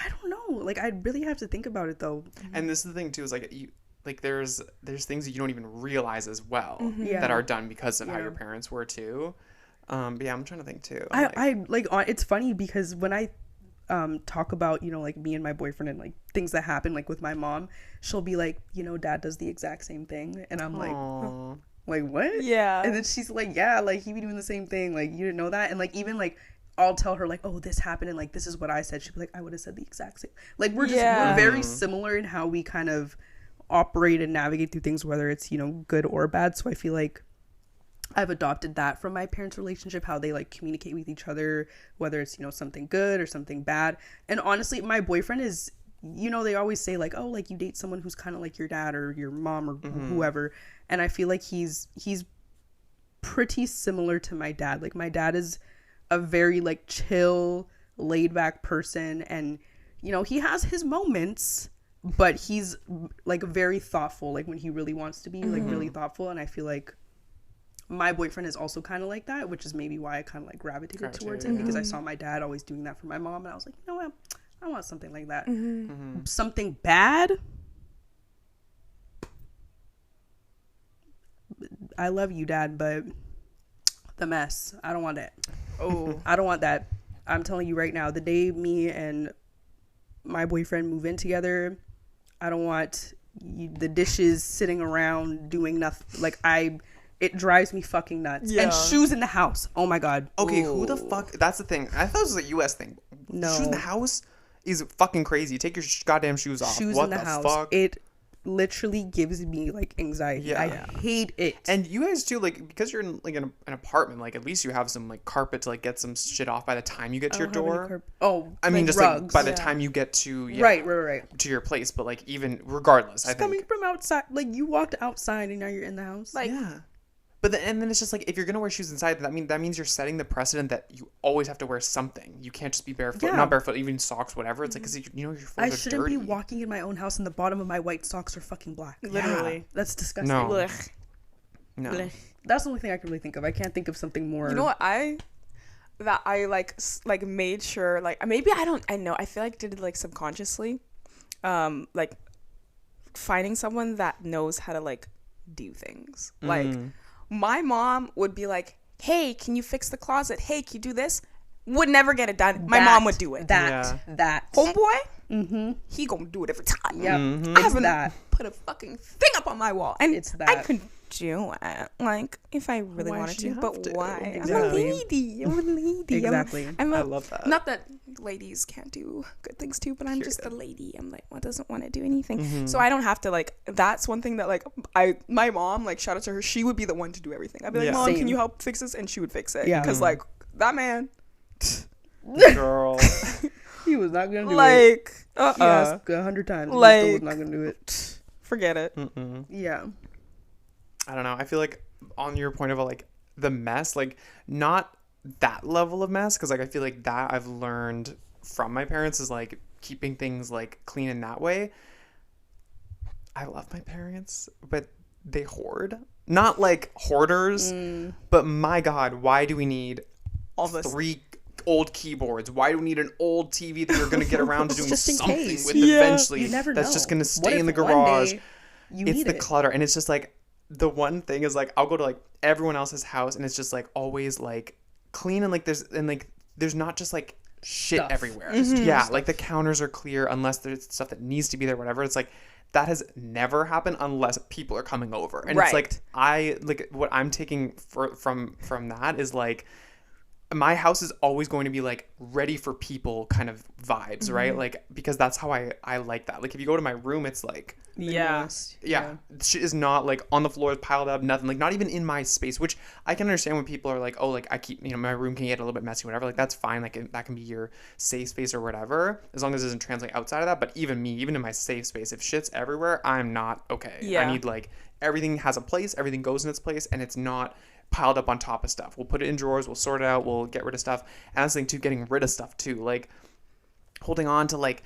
S4: don't know. Like I really have to think about it though.
S5: And this is the thing too, is like there's things that you don't even realize as well
S4: Yeah.
S5: that are done because of how
S4: Yeah.
S5: your parents were too. But yeah, I'm trying to think too.
S4: It's funny because when I talk about, you know, like me and my boyfriend and like things that happen like with my mom, she'll be like, you know, dad does the exact same thing, and I'm
S5: Aw.
S4: like what?
S3: Yeah.
S4: And then she's like, yeah, like he be doing the same thing, like you didn't know that. And like even like I'll tell her like, oh, this happened and like this is what I said. She'll be like, I would have said the exact same. Like we're very similar in how we kind of operate and navigate through things, whether it's, you know, good or bad. So I feel like I've adopted that from my parents' relationship, how they like communicate with each other, whether it's, you know, something good or something bad. And honestly, my boyfriend is, you know, they always say like, oh, like you date someone who's kind of like your dad or your mom or whoever. And I feel like he's pretty similar to my dad. Like my dad is a very like chill, laid back person, and you know, he has his moments, but he's like very thoughtful, like when he really wants to be like really thoughtful. And I feel like my boyfriend is also kind of like that, which is maybe why I kind of like gravitated towards him, because I saw my dad always doing that for my mom, and I was like, you know what, I want something like that. Something bad, I love you, dad, but the mess, I don't want it. I don't want that. I'm telling you right now, the day me and my boyfriend move in together, I don't want the dishes sitting around doing nothing. Like it drives me fucking nuts.
S3: Yeah.
S4: And shoes in the house. Oh my god.
S5: Okay, who the fuck? That's the thing. I thought it was a U.S. thing.
S4: No.
S5: Shoes in the house is fucking crazy. Take your goddamn shoes off.
S4: Shoes
S5: What
S4: in the house.
S5: fuck?
S4: It literally gives me like anxiety.
S5: Yeah.
S4: I hate it.
S5: And you guys too, like, because you're in like an apartment, like at least you have some like carpet to like get some shit off by the time you get to your door.
S4: I
S5: mean,
S4: like
S5: just
S4: rugs.
S5: like by the time you get to
S4: Right.
S5: to your place, but like even regardless, I
S4: Just coming
S5: think.
S4: from outside, like you walked outside and now you're in the house.
S3: Like,
S5: Yeah. But then it's just like if you're gonna wear shoes inside, that means you're setting the precedent that you always have to wear something. You can't just be barefoot,
S4: Yeah.
S5: not barefoot, even socks, whatever. It's like because you know your
S4: I
S5: floors are
S4: shouldn't
S5: dirty.
S4: be walking in my own house and the bottom of my white socks are fucking black.
S3: literally.
S4: That's disgusting.
S5: No.
S3: Blech.
S5: No.
S3: Blech.
S4: That's the only thing I can really think of. I can't think of something more.
S3: You know what I made sure, like maybe I know, I feel like I did it like subconsciously, like finding someone that knows how to like do things. Like my mom would be like, hey, can you fix the closet? Hey, can you do this? Would never get it done. My mom would do it.
S4: That.
S3: Homeboy, he gonna do it every time.
S4: Yep.
S3: I haven't
S4: that.
S3: put a fucking thing up on my wall, and
S4: It's
S3: I
S4: that.
S3: could do it, like if I really
S5: Why
S3: wanted
S5: should you
S3: to, but
S5: have to?
S3: why?
S4: Exactly.
S3: I'm a lady.
S4: Exactly.
S5: I love that.
S3: Not that ladies can't do good things too, but I'm just a lady. I'm like, what doesn't want to do anything? So I don't have to like. That's one thing that like my mom, like, shout out to her. She would be the one to do everything. I'd be like,
S5: Yeah.
S3: Mom,
S4: Same.
S3: can you help fix this? And she would fix it.
S4: Yeah.
S3: Because like that man.
S5: Girl.
S4: He was not gonna do it.
S3: Like,
S4: He asked 100 times. He
S3: Like-
S4: still was not gonna do it.
S3: forget it.
S4: Yeah.
S5: I don't know. I feel like on your point of like the mess, like not that level of mess, because like I feel like that I've learned from my parents is like keeping things like clean in that way. I love my parents, but they hoard. Not like hoarders, but my God, why do we need
S3: All this.
S5: 3 old keyboards? Why do we need an old TV that you're going to get around to doing
S4: Just in
S5: something
S4: case.
S5: with
S3: Yeah.
S5: eventually?
S4: You never
S5: That's
S4: know.
S5: just going to
S4: What
S5: stay in the
S4: if one
S5: garage.
S4: day you
S5: It's
S4: need
S5: the
S4: it?
S5: clutter, and it's just like the one thing is like I'll go to like everyone else's house and it's just like always like clean, and like there's not just like shit
S4: Stuff.
S5: everywhere. Yeah, like the counters are clear unless there's stuff that needs to be there, whatever. It's like that has never happened unless people are coming over, and it's like what I'm taking from that is like my house is always going to be like ready for people kind of vibes, right? Like because that's how I like that. Like if you go to my room, it's like
S3: Yeah.
S5: yeah, shit is not like on the floor piled up, nothing, like not even in my space, which I can understand when people are like, oh, like I keep, my room can get a little bit messy, whatever, like that's fine, like that can be your safe space or whatever, as long as it doesn't translate outside of that. But even me, even in my safe space, if shit's everywhere, I'm not okay.
S3: Yeah.
S5: I need like everything has a place, everything goes in its place, and it's not piled up on top of stuff. We'll put it in drawers, we'll sort it out, we'll get rid of stuff. And that's the thing too, getting rid of stuff too, like holding on to like,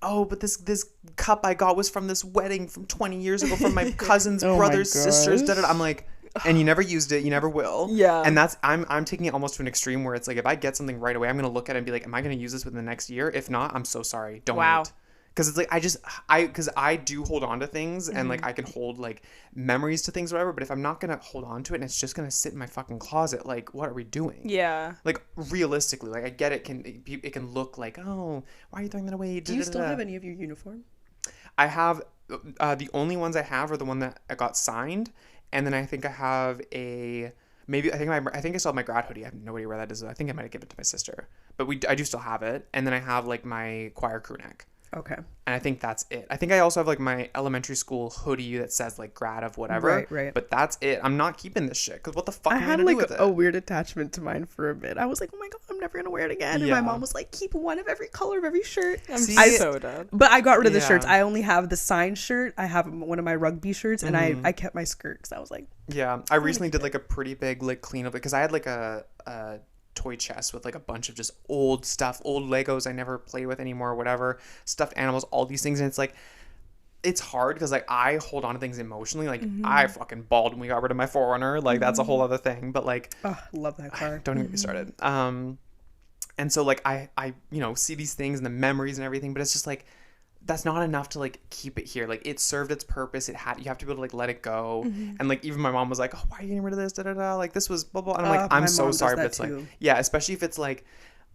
S5: oh, but this cup I got was from this wedding from 20 years ago from my cousin's
S4: Oh my
S5: brothers, sisters,
S4: gosh.
S5: I'm like, and you never used it, you never will.
S3: Yeah.
S5: And that's I'm taking it almost to an extreme where it's like if I get something right away, I'm gonna look at it and be like, am I gonna use this within the next year? If not, I'm so sorry. Don't
S3: Wow.
S5: wait. Because it's like because I do hold on to things, and like I can hold like memories to things or whatever, but if I'm not gonna hold on to it and it's just gonna sit in my fucking closet, like what are we doing?
S3: Yeah.
S5: Like realistically, like I get it can look like, oh, why are you throwing that away?
S4: Do you still have any of your uniform?
S5: I have the only ones I have are the one that I got signed, and then I think I have I think I still have my grad hoodie. I have no idea where that is. I think I might have given it to my sister, but I do still have it. And then I have like my choir crew neck.
S4: Okay.
S5: And I think that's it. I think I also have like my elementary school hoodie that says like grad of whatever.
S4: Right.
S5: But that's it. I'm not keeping this shit because what the fuck
S4: I
S5: am I
S4: had
S5: gonna do
S4: like
S5: with it?
S4: a weird attachment to mine for a bit. I was like, oh my God, I'm never going to wear it again. And my
S5: Yeah.
S4: mom was like, keep one of every color of every shirt.
S5: See,
S3: so dead.
S4: But I got rid of the
S5: Yeah.
S4: shirts. I only have the signed shirt. I have one of my rugby shirts, and I kept my skirt because I was like,
S5: Yeah, I recently did like a pretty big like cleanup because I had like a toy chest with like a bunch of just old stuff, old Legos I never play with anymore, whatever, stuffed animals, all these things, and it's like it's hard because like I hold on to things emotionally. Like I fucking bawled when we got rid of my 4Runner. Like that's a whole other thing. But like,
S4: oh, love that car.
S5: don't even get me started. And so like I see these things and the memories and everything, but it's just like that's not enough to like keep it here. Like it served its purpose. You have to be able to like let it go. And like even my mom was like, oh, why are you getting rid of this? Da da da. Like this was blah blah. And I'm like,
S4: my
S5: I'm so
S4: mom does
S5: sorry,
S4: that
S5: but it's
S4: too.
S5: like, yeah, especially if it's like,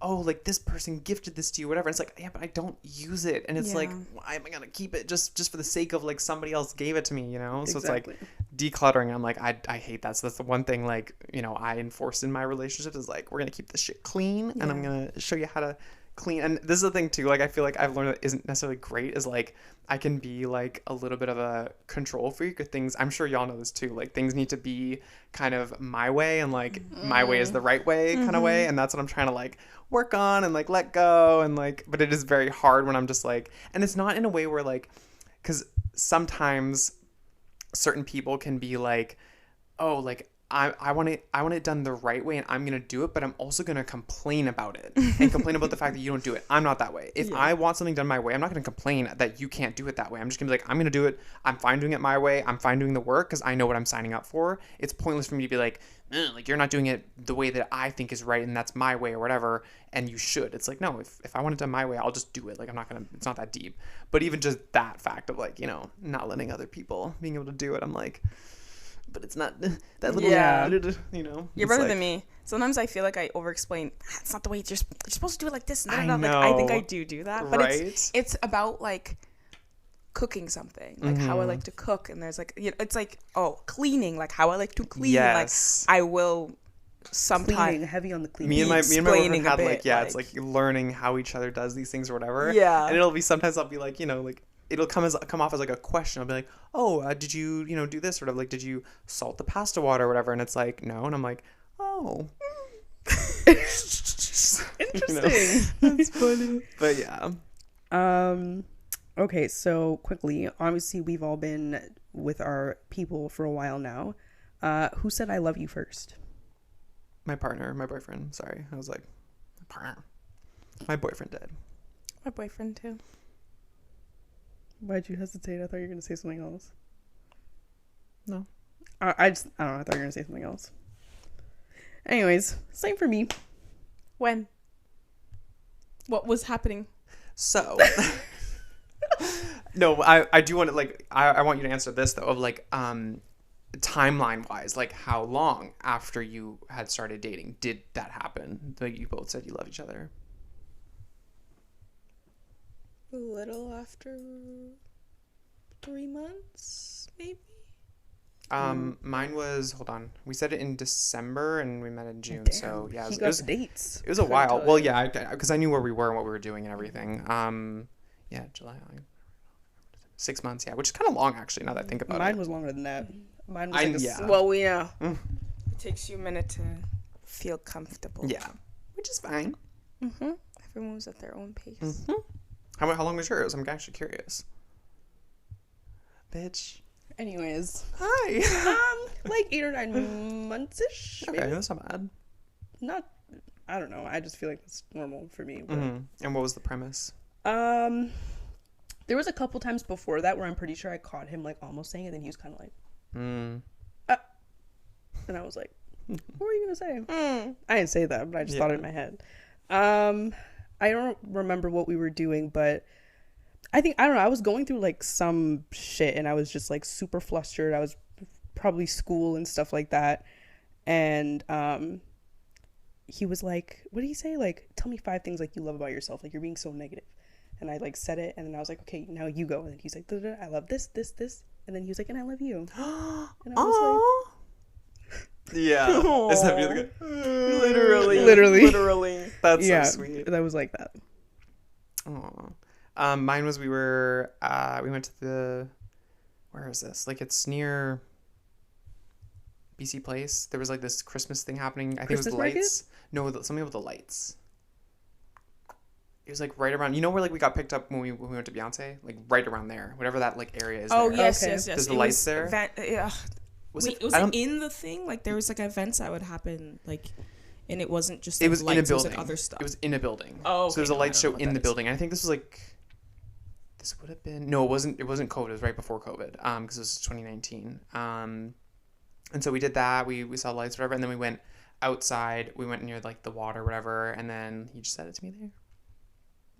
S5: oh, like this person gifted this to you, whatever. It's like, yeah, but I don't use it, and it's like,
S3: Yeah.
S5: why am I gonna keep it just for the sake of like somebody else gave it to me, you know? So
S4: Exactly.
S5: it's like decluttering. I'm like, I hate that. So that's the one thing like I enforce in my relationships is like we're gonna keep this shit clean, and I'm gonna show you how to clean. And this is the thing too, like I feel like I've learned that isn't necessarily great is like I can be like a little bit of a control freak with things. I'm sure y'all know this too, like things need to be kind of my way, and like my way is the right way kind of way, and that's what I'm trying to like work on and like let go, and like, but it is very hard when I'm just like, and it's not in a way where like, because sometimes certain people can be like, oh, like I want it done the right way and I'm going to do it, but I'm also going to complain about it and complain about the fact that you don't do it. I'm not that way. If I want something done my way, I'm not going to complain that you can't do it that way. I'm just going to be like, I'm going to do it. I'm fine doing it my way. I'm fine doing the work because I know what I'm signing up for. It's pointless for me to be like you're not doing it the way that I think is right and that's my way or whatever, and you should. It's like, no, if I want it done my way, I'll just do it. Like I'm not going to, it's not that deep. But even just that fact of like, not letting other people being able to do it, I'm like, but it's not that little,
S3: Yeah.
S5: You're
S3: You're better than me. Sometimes I feel like I over-explain. It's not the way you're supposed to do it like this.
S5: I
S3: Like I think
S5: know.
S3: I do that, but
S5: Right?
S3: it's about like cooking something, like how I like to cook, and there's like it's like cleaning, like how I like to clean.
S5: Yes.
S3: Like I will
S4: Cleaning,
S3: sometimes.
S4: heavy on the cleaning.
S5: Me and my boyfriend
S3: explaining a
S5: had
S3: bit,
S5: like, yeah, it's
S3: like-
S5: like learning how each other does these things or whatever.
S3: Yeah.
S5: And it'll be sometimes I'll be like, like it'll come off as like a question. I'll be like, oh, did you do this sort of like, did you salt the pasta water or whatever? And it's like, no. And I'm like, oh.
S4: Interesting.
S5: That's funny. But yeah.
S4: Okay, so quickly, obviously we've all been with our people for a while now. Who said I love you first?
S5: My partner, my boyfriend. Sorry. I was like, my partner. My boyfriend did.
S3: My boyfriend too.
S4: Why'd you hesitate? I thought you were gonna say something else.
S5: No.
S4: I don't know. I thought you were gonna say something else. Anyways, same for me.
S3: When? What was happening?
S5: So, no, I do want to, like, I want you to answer this, though, of, like, timeline-wise, like, how long after you had started dating did that happen? Like, you both said you love each other.
S3: A little after 3 months, maybe.
S5: Mine was, hold on, we said it in December and we met in June.
S4: Damn,
S5: So yeah,
S4: he
S5: it
S4: got
S5: was
S4: the dates.
S5: it was a
S4: Couldn't
S5: while.
S4: tell
S5: Well,
S4: you.
S5: yeah, because I knew where we were and what we were doing and everything. Yeah, July, 6 months. Yeah, which is kind of long actually. Now that I think about
S4: Mine
S5: it.
S4: was longer than that. Mine was
S5: I-
S4: like a
S5: yeah.
S3: Well, we know.
S5: Mm.
S3: It takes you a minute to feel comfortable.
S5: Yeah, which is fine.
S3: Mm-hmm. Everyone was at their own pace.
S5: Mm-hmm. How long was yours? I'm actually curious. Bitch.
S4: Anyways,
S5: Hi.
S4: like 8 or 9 months ish.
S5: Okay, that's not bad.
S4: Not, I don't know. I just feel like it's normal for me. But,
S5: And what was the premise?
S4: there was a couple times before that where I'm pretty sure I caught him like almost saying it, and he was kind of like,
S5: Mm.
S4: and I was like, "What were you gonna say?" I didn't say that, but I just
S5: Yeah.
S4: thought it in my head. I don't remember what we were doing, but I don't know. I was going through like some shit, and I was just like super flustered. I was probably school and stuff like that, and he was like, "What did he say? Like, tell me 5 things like you love about yourself. Like you're being so negative." And I like said it, and then I was like, "Okay, now you go." And then he's like, "Da-da-da, I love this, this, this," and then he was like, "And I love you." And I was
S5: Yeah. Is that really good?
S4: Literally.
S5: That's
S4: yeah,
S5: so sweet.
S4: that was like that.
S5: Aw. Mine was we went to the, where is this? Like it's near BC Place. There was like this Christmas thing happening. I think it was the
S4: Christmas
S5: lights. No, something with the lights. It was like right around. You know where like we got picked up when we went to Beyonce? Like right around there, whatever that like area is.
S3: Oh
S5: there.
S3: yes,
S4: Okay.
S3: yes, yes.
S5: There's the
S3: It
S5: lights
S3: was
S5: there?
S3: Yeah.
S5: Was
S3: Wait,
S5: it?
S3: was
S5: I
S3: it
S5: don't-
S3: in the thing? Like there was like events that would happen, like, and it wasn't just.
S5: It
S3: Like,
S5: was
S3: lights,
S5: in a building.
S3: It was like other stuff.
S5: It was in a building.
S3: Oh,
S5: so there was a
S3: okay, no, I
S5: light
S3: don't
S5: show
S3: know what
S5: in
S3: that
S5: the
S3: is.
S5: building. And I think this was like, this would have been no, it wasn't COVID. It was right before COVID. Because it was 2019. And so we did that. We saw lights, whatever, and then we went outside. We went near like the water, whatever, and then he just said it to me there.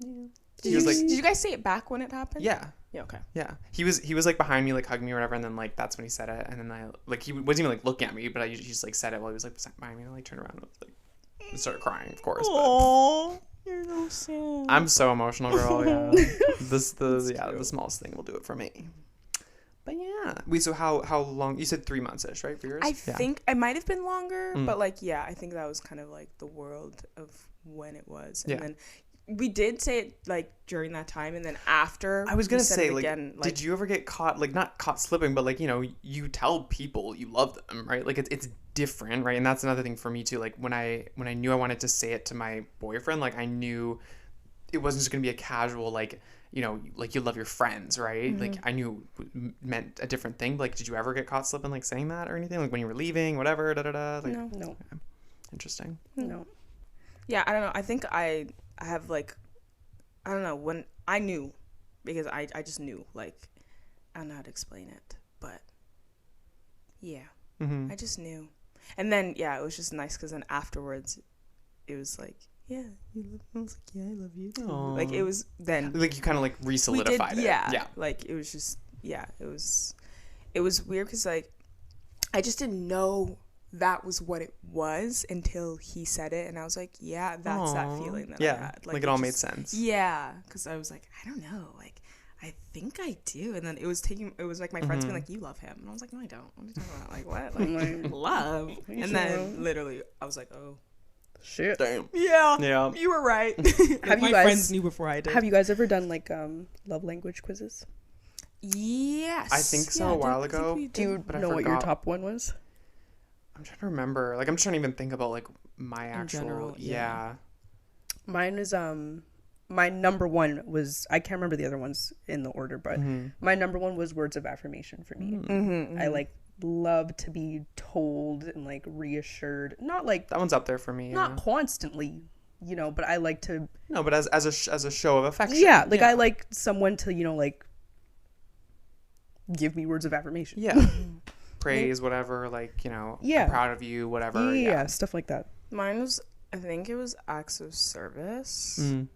S5: Yeah.
S3: Did
S5: He was like,
S3: did you guys say it back when it happened?
S5: yeah.
S3: Yeah. Okay.
S5: Yeah, he was like behind me, like hugging me or whatever, and then like that's when he said it, and then I like he wasn't even like looking at me, but he just like said it while he was like behind me, and I like turned around and like started crying, of course. But
S3: Oh, you're so sad.
S5: I'm so emotional, girl. Yeah, the smallest thing will do it for me. But yeah, wait. So how long? You said 3 months ish, right? For yours?
S3: I
S5: Yeah.
S3: think it might have been longer,
S5: Mm.
S3: but like yeah, I think that was kind of like the world of when it was, and
S5: Yeah.
S3: then we did say it like during that time, and then after
S5: I was
S3: we
S5: gonna
S3: said
S5: say,
S3: it
S5: like,
S3: again, like,
S5: did you ever get caught, like, not caught slipping, but like, you know, you tell people you love them, right? Like it's different, right? And that's another thing for me too. Like when I knew I wanted to say it to my boyfriend, like I knew it wasn't just gonna be a casual, like, you know, like you love your friends, right?
S3: Mm-hmm.
S5: Like I knew it meant a different thing. But, like, did you ever get caught slipping, like saying that or anything? Like when you were leaving, whatever, da da da. Like,
S3: No.
S4: No,
S5: interesting.
S4: no.
S3: Yeah, I don't know. I think I have like, I don't know, when I knew, because I just knew, like, I don't know how to explain it, but yeah,
S5: Mm-hmm.
S3: I just knew. And then, yeah, it was just nice because then afterwards, it was like, yeah, you love, I was like, yeah, I love you too. Like, it was then.
S5: Like you kind of like re-solidified it.
S3: Yeah.
S5: Yeah.
S3: Like, it was just, yeah, it was weird because, like, I just didn't know that was what it was until he said it, and I was like, yeah, that's that
S5: Aw.
S3: feeling that
S5: Yeah.
S3: I had.
S5: Like it all made
S3: just-
S5: sense.
S3: Yeah, because I was like, I don't know, like, I think I do, and then it was like my friends being like, you love him, and I was like, no, I don't. What are you talking about? Like, what? Like, love?
S4: You
S3: And then literally, I was like, oh,
S4: Shit.
S5: Damn.
S3: yeah,
S5: Yeah.
S3: you were right.
S4: Have
S3: my
S4: you guys-
S3: friends knew before I did?
S4: Have you guys ever done like love language quizzes?
S3: Yes,
S5: I think so, a while ago.
S4: Do you
S5: But I
S4: know what your
S5: forgot.
S4: top one was?
S5: I'm trying to remember. Like, I'm trying to even think about like my actual.
S3: general, yeah.
S4: Mine is my number one was, I can't remember the other ones in the order, but my number one was words of affirmation for me. I like love to be told and like reassured, not like
S5: That one's up there for me.
S4: not constantly, you know, but I like to
S5: No, but as a show of affection.
S4: I like someone to, you know, like give me words of affirmation.
S5: Yeah. Praise, whatever, like, you know,
S4: Yeah.
S5: I'm proud of you, whatever.
S4: Yeah, stuff like that.
S3: Mine was, I think it was acts of service.
S5: Mm.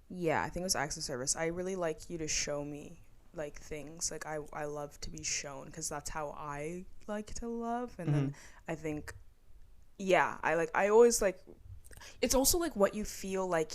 S3: Yeah, I think it was acts of service. I really like you to show me like things. Like I love to be shown because that's how I like to love. And then I think, yeah, I always like, it's also like what you feel like.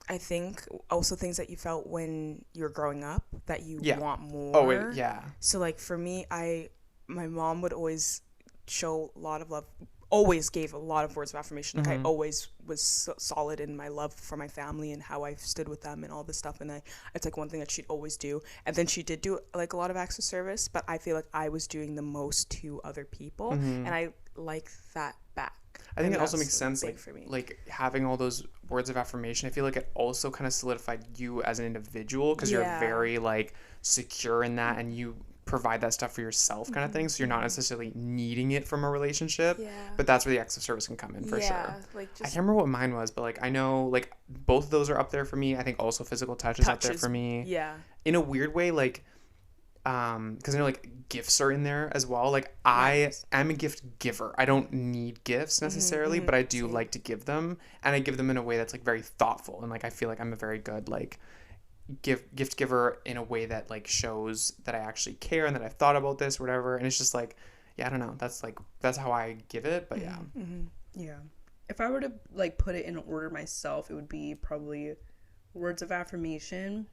S3: I think also things that you felt when you're growing up that you want more.
S5: Oh, yeah.
S3: So like for me, my mom would always show a lot of love, always gave a lot of words of affirmation. Like I always was solid in my love for my family and how I stood with them and all this stuff. And it's like one thing that she'd always do. And then she did do like a lot of acts of service, but I feel like I was doing the most to other people, and I like that back.
S5: I think
S3: And
S5: it also
S3: that's
S5: makes sense,
S3: big
S5: like,
S3: for me.
S5: like having all those words of affirmation. I feel like it also kind of solidified you as an individual because you're
S3: Yeah.
S5: very like secure in that, and you provide that stuff for yourself, kind of thing. So you're not necessarily needing it from a relationship.
S3: Yeah.
S5: But that's where the acts of service can come in for sure.
S3: Like
S5: I
S3: just
S5: can't remember what mine was, but like I know like both of those are up there for me. I think also physical touch is up there
S3: touches.
S5: for me.
S3: Yeah.
S5: In a weird way, like because I know like gifts are in there as well. Like I am a gift giver. I don't need gifts necessarily, but I do like to give them, and I give them in a way that's like very thoughtful, and like I feel like I'm a very good like gift giver in a way that like shows that I actually care and that I've thought about this or whatever. And it's just like, yeah, I don't know. That's how I give it. But yeah.
S4: Yeah. If I were to like put it in order myself, it would be probably words of affirmation,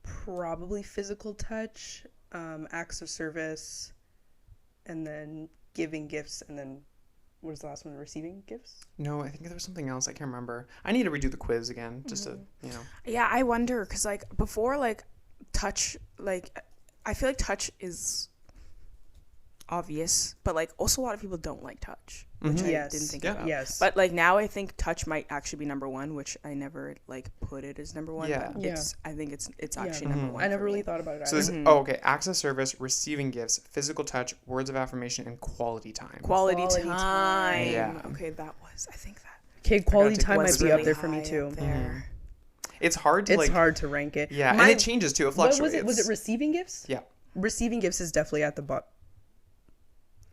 S4: probably physical touch, acts of service, and then giving gifts, and then what was the last one? Receiving gifts?
S5: No, I think there was something else. I can't remember. I need to redo the quiz again just to, you know.
S3: Yeah, I wonder because like before, like touch, like I feel like touch is obvious, but like also a lot of people don't like touch, which I
S4: Yes.
S3: didn't think
S5: Yeah.
S3: about.
S4: Yes.
S3: But like now I think touch might actually be number one, which I never like put it as number one.
S5: Yeah.
S3: But
S4: Yeah.
S3: I think it's actually number one.
S4: I never
S3: for
S4: really
S3: me.
S4: thought about it
S5: So
S4: either.
S5: this okay, acts of service, receiving gifts, physical touch, words of affirmation, and quality time.
S3: Quality
S4: Quality
S3: time.
S5: time. Yeah.
S3: Okay, that was I think that
S4: Okay, quality
S5: to
S4: time might
S3: was
S4: be
S3: really
S4: up there for me
S3: high
S4: too.
S3: up there.
S5: It's hard to
S4: It's
S5: like
S4: hard to rank it.
S5: Yeah,
S4: My-
S5: and it changes too. It
S4: What
S5: fluctuates.
S4: was it? Was it receiving gifts?
S5: Yeah.
S4: Receiving gifts is definitely at the bottom.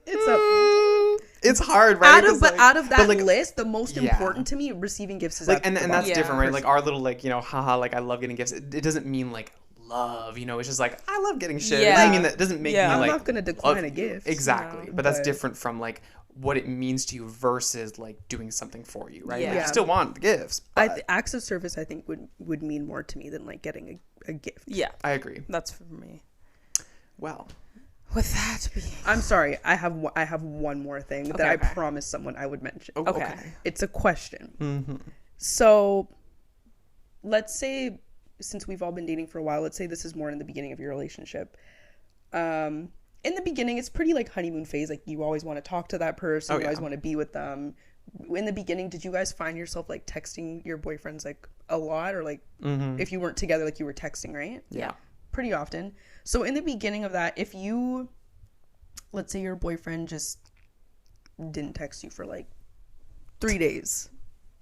S4: It's up.
S5: It's hard, right?
S4: Out of
S5: 'Cause,
S4: out of that
S5: but, like,
S4: list, the most
S5: yeah.
S4: important to me, receiving gifts is
S5: like,
S4: at
S5: and
S4: the
S5: and that's
S4: bottom.
S5: different, right? Like our little like, you know, haha, like I love getting gifts. It doesn't mean like love, you know. It's just like I love getting shit. It
S3: Yeah.
S5: doesn't mean that. It doesn't make
S3: Yeah.
S5: me
S4: I'm
S5: like
S4: not gonna decline
S5: love-
S4: a gift.
S5: Exactly,
S3: No.
S5: but that's
S4: But-
S5: different from like what it means to you versus like doing something for you, right? Like,
S3: Yeah.
S5: you still want the gifts. But
S4: Acts of service, I think, would mean more to me than like getting a gift.
S3: Yeah,
S5: I agree.
S3: that's for me.
S5: Well,
S3: With that being
S4: I'm sorry, I have one more thing that I
S3: okay.
S4: promised someone I would mention.
S3: okay.
S4: It's a question. So, let's say, since we've all been dating for a while, let's say this is more in the beginning of your relationship. In the beginning, it's pretty like honeymoon phase. Like you always want to talk to that person.
S5: Oh,
S4: you always
S5: yeah.
S4: want to be with them. In the beginning, did you guys find yourself like texting your boyfriends like a lot, or like if you weren't together, like you were texting, right?
S3: Yeah.
S4: Pretty often. So in the beginning of that, if you, let's say your boyfriend just didn't text you for like 3 days.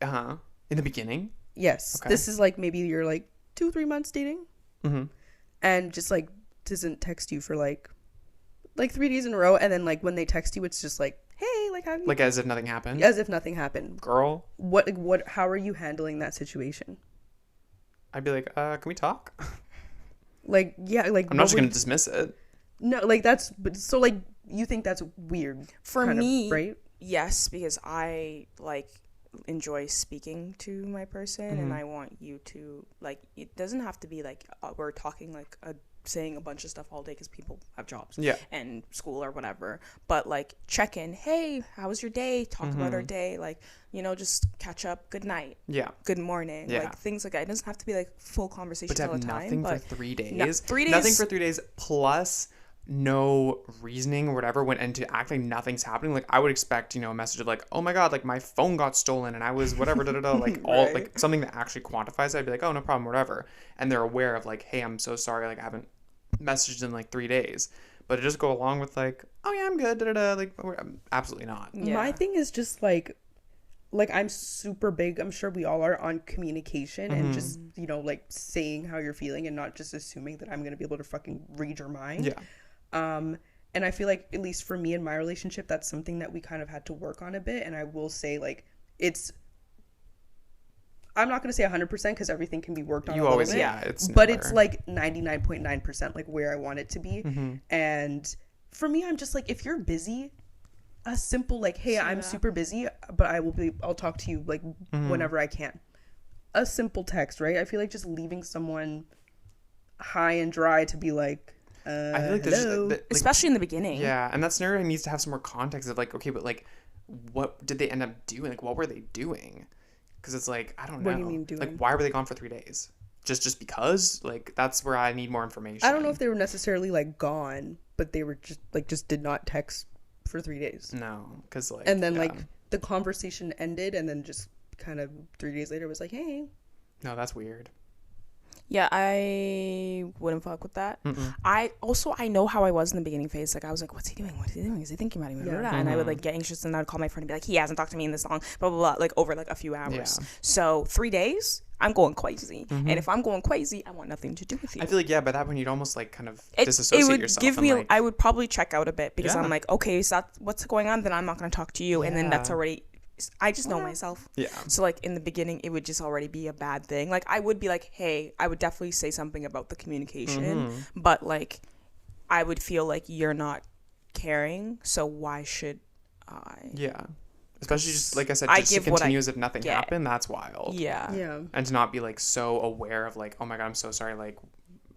S5: in the beginning.
S4: Yes.
S5: Okay.
S4: This is like maybe you're like 2-3 months dating. And just like doesn't text you for like 3 days in a row. And then like when they text you, it's just like, hey, like how have you?
S5: Like as if nothing happened.
S4: As if nothing happened.
S5: Girl,
S4: How are you handling that situation?
S5: I'd be like, can we talk?
S4: Like, yeah, like
S5: I'm not just gonna dismiss it.
S4: No, like that's so like you think that's weird
S3: For
S4: kind of,
S3: me,
S4: right?
S3: yes, because I like enjoy speaking to my person, and I want you to like. It doesn't have to be like we're talking like saying a bunch of stuff all day because people have jobs,
S5: Yeah.
S3: and school or whatever. But like check in. Hey, how was your day? Talk about our day. Like just catch up. Good night.
S5: Yeah.
S3: Good morning.
S5: Yeah.
S3: Like things like that. It doesn't have to be like full conversations
S5: But to
S3: all
S5: have
S3: the time.
S5: nothing
S3: But
S5: for 3 days.
S3: No, 3 days.
S5: Nothing for 3 days plus no reasoning or whatever went into acting like nothing's happening, like I would expect, you know, a message of like, oh my god, like my phone got stolen and I was whatever, like all
S3: Right.
S5: like something that actually quantifies it. I'd be like, oh, no problem, whatever. And they're aware of like, hey, I'm so sorry, like I haven't messaged in like 3 days. But it just go along with like, oh yeah, I'm good, like absolutely not.
S3: Yeah.
S4: My thing is just like I'm super big, I'm sure we all are, on communication and just, you know, like saying how you're feeling and not just assuming that I'm going to be able to fucking read your mind.
S5: Yeah.
S4: And I feel like, at least for me in my relationship, that's something that we kind of had to work on a bit. And I will say, like, I'm not going to say 100% because everything can be worked on.
S5: You
S4: a
S5: always,
S4: little bit,
S5: yeah, it's
S4: but
S5: never-
S4: it's like 99.9% like where I want it to be. And for me, I'm just like, if you're busy, a simple like, hey, I'm super busy, but I'll talk to you like whenever I can. A simple text, right? I feel like just leaving someone high and dry to be like,
S5: I feel like there's just,
S4: hello.
S5: like,
S3: Especially in the beginning.
S5: yeah, and that scenario needs to have some more context of like, okay, but like, what did they end up doing? Like, what were they doing? Because it's like, I don't know.
S4: What do you mean doing?
S5: Like, why were they gone for 3 days? Just because? Like, that's where I need more information.
S4: I don't know if they were necessarily like gone, but they were just did not text for 3 days.
S5: No, because like,
S4: And then
S5: yeah.
S4: like the conversation ended, and then just kind of 3 days later was like, hey.
S5: no, that's weird.
S3: Yeah, I wouldn't fuck with that. I know how I was in the beginning phase. Like I was like, what's he doing? What is he doing? Is he thinking about me? Blah, blah, blah. And I would like get anxious, and I'd call my friend and be like, he hasn't talked to me in this long, blah blah blah, like over like a few hours.
S5: Yeah.
S3: So 3 days, I'm going crazy. And if I'm going crazy, I want nothing to do with you.
S5: I feel like, yeah, by that point you'd almost like kind of
S3: it
S5: disassociate
S3: would
S5: yourself.
S3: give
S5: and,
S3: me
S5: like,
S3: I would probably check out a bit because
S5: Yeah.
S3: I'm like, okay, so that's what's going on, then I'm not going to talk to you. And then that's
S5: Yeah.
S3: already, I just know myself.
S5: yeah.
S3: So like in the beginning, it would just already be a bad thing. Like I would be like, hey, I would definitely say something about the communication, but like I would feel like you're not caring, so why should I?
S5: Yeah. Especially just like I said,
S3: I
S5: just to
S3: give what I
S5: continue as if nothing
S3: get.
S5: happened. That's wild.
S3: Yeah.
S4: Yeah.
S5: And to not be like so aware of like, oh my god, I'm so sorry. Like,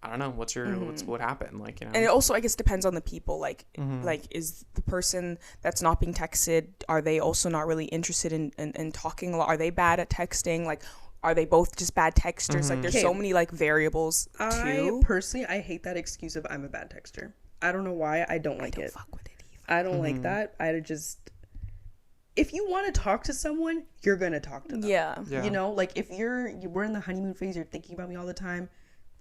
S5: I don't know, what happened? Like, you know.
S3: And it also, I guess, depends on the people. Like, like is the person that's not being texted, are they also not really interested in talking a lot? Are they bad at texting? Like, are they both just bad texters? Like, there's so
S4: Okay.
S3: many like variables too.
S4: I hate that excuse of I'm a bad texter. I don't know why. I don't like it.
S3: Fuck with it either.
S4: I don't like that. If you want to talk to someone, you're gonna talk to them.
S3: Yeah.
S5: Yeah.
S4: You know, like if we're in the honeymoon phase, you're thinking about me all the time.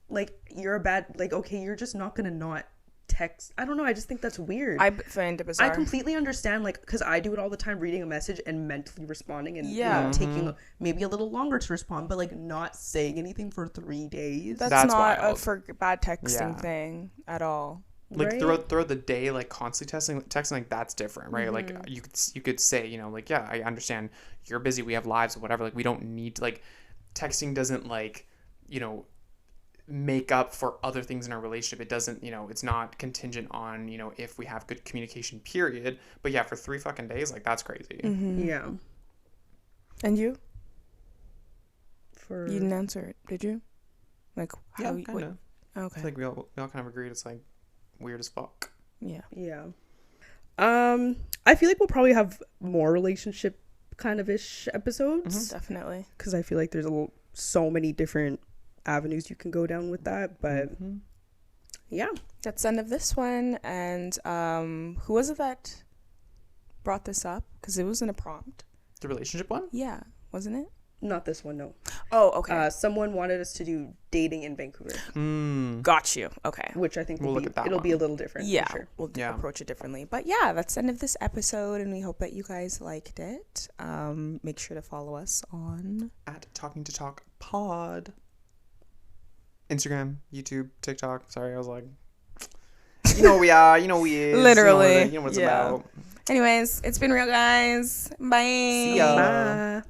S4: Like you're a bad, like, okay, you're just not gonna not text. I don't know. I just think that's weird.
S3: I find it bizarre.
S4: I completely understand, like, because I do it all the time, reading a message and mentally responding, and
S3: Yeah.
S4: you know, taking maybe a little longer to respond, but like not saying anything for 3 days.
S3: That's
S5: That's
S3: not a
S5: wild.
S3: for bad texting
S5: Yeah.
S3: thing at all.
S5: like
S4: right?
S5: throughout the day, like constantly texting, like that's different, right? Like you could say, you know, like, yeah, I understand you're busy, we have lives, whatever. Like we don't need to, like, texting doesn't, like, you know, make up for other things in our relationship. It doesn't, you know, it's not contingent on, you know, if we have good communication, period. But yeah, for 3 fucking days, like that's crazy.
S4: Yeah.
S3: And you?
S4: For
S3: You didn't answer it, did you? Like
S5: Yeah,
S3: how?
S5: kind
S3: what-
S5: of.
S3: Okay.
S5: I feel like we all kind of agreed it's like weird as fuck.
S3: Yeah.
S4: yeah. I feel like we'll probably have more relationship kind of ish episodes
S3: Definitely.
S4: because I feel like there's so many different avenues you can go down with that. But yeah,
S3: That's the end of this one. And who was it that brought this up? Because it wasn't a prompt.
S5: The relationship one?
S3: Yeah, wasn't it?
S4: not this one. No.
S3: Oh, okay.
S4: Someone wanted us to do dating in Vancouver,
S3: Got you. Okay.
S4: which I think
S5: We'll
S4: will
S5: look at that
S4: it'll be a
S5: one.
S4: little different.
S3: Yeah,
S4: For sure.
S3: we'll
S5: Yeah.
S3: approach it differently. But yeah, that's the end of this episode, and we hope that you guys liked it. Make sure to follow us on.
S5: At Talking to Talk Pod. Instagram, YouTube, TikTok. Sorry, I was like, you know who we are, you know who we is.
S3: Literally,
S5: You know what it's
S3: yeah.
S5: about.
S3: Anyways, it's been real, guys. Bye.
S5: See ya.
S4: Bye.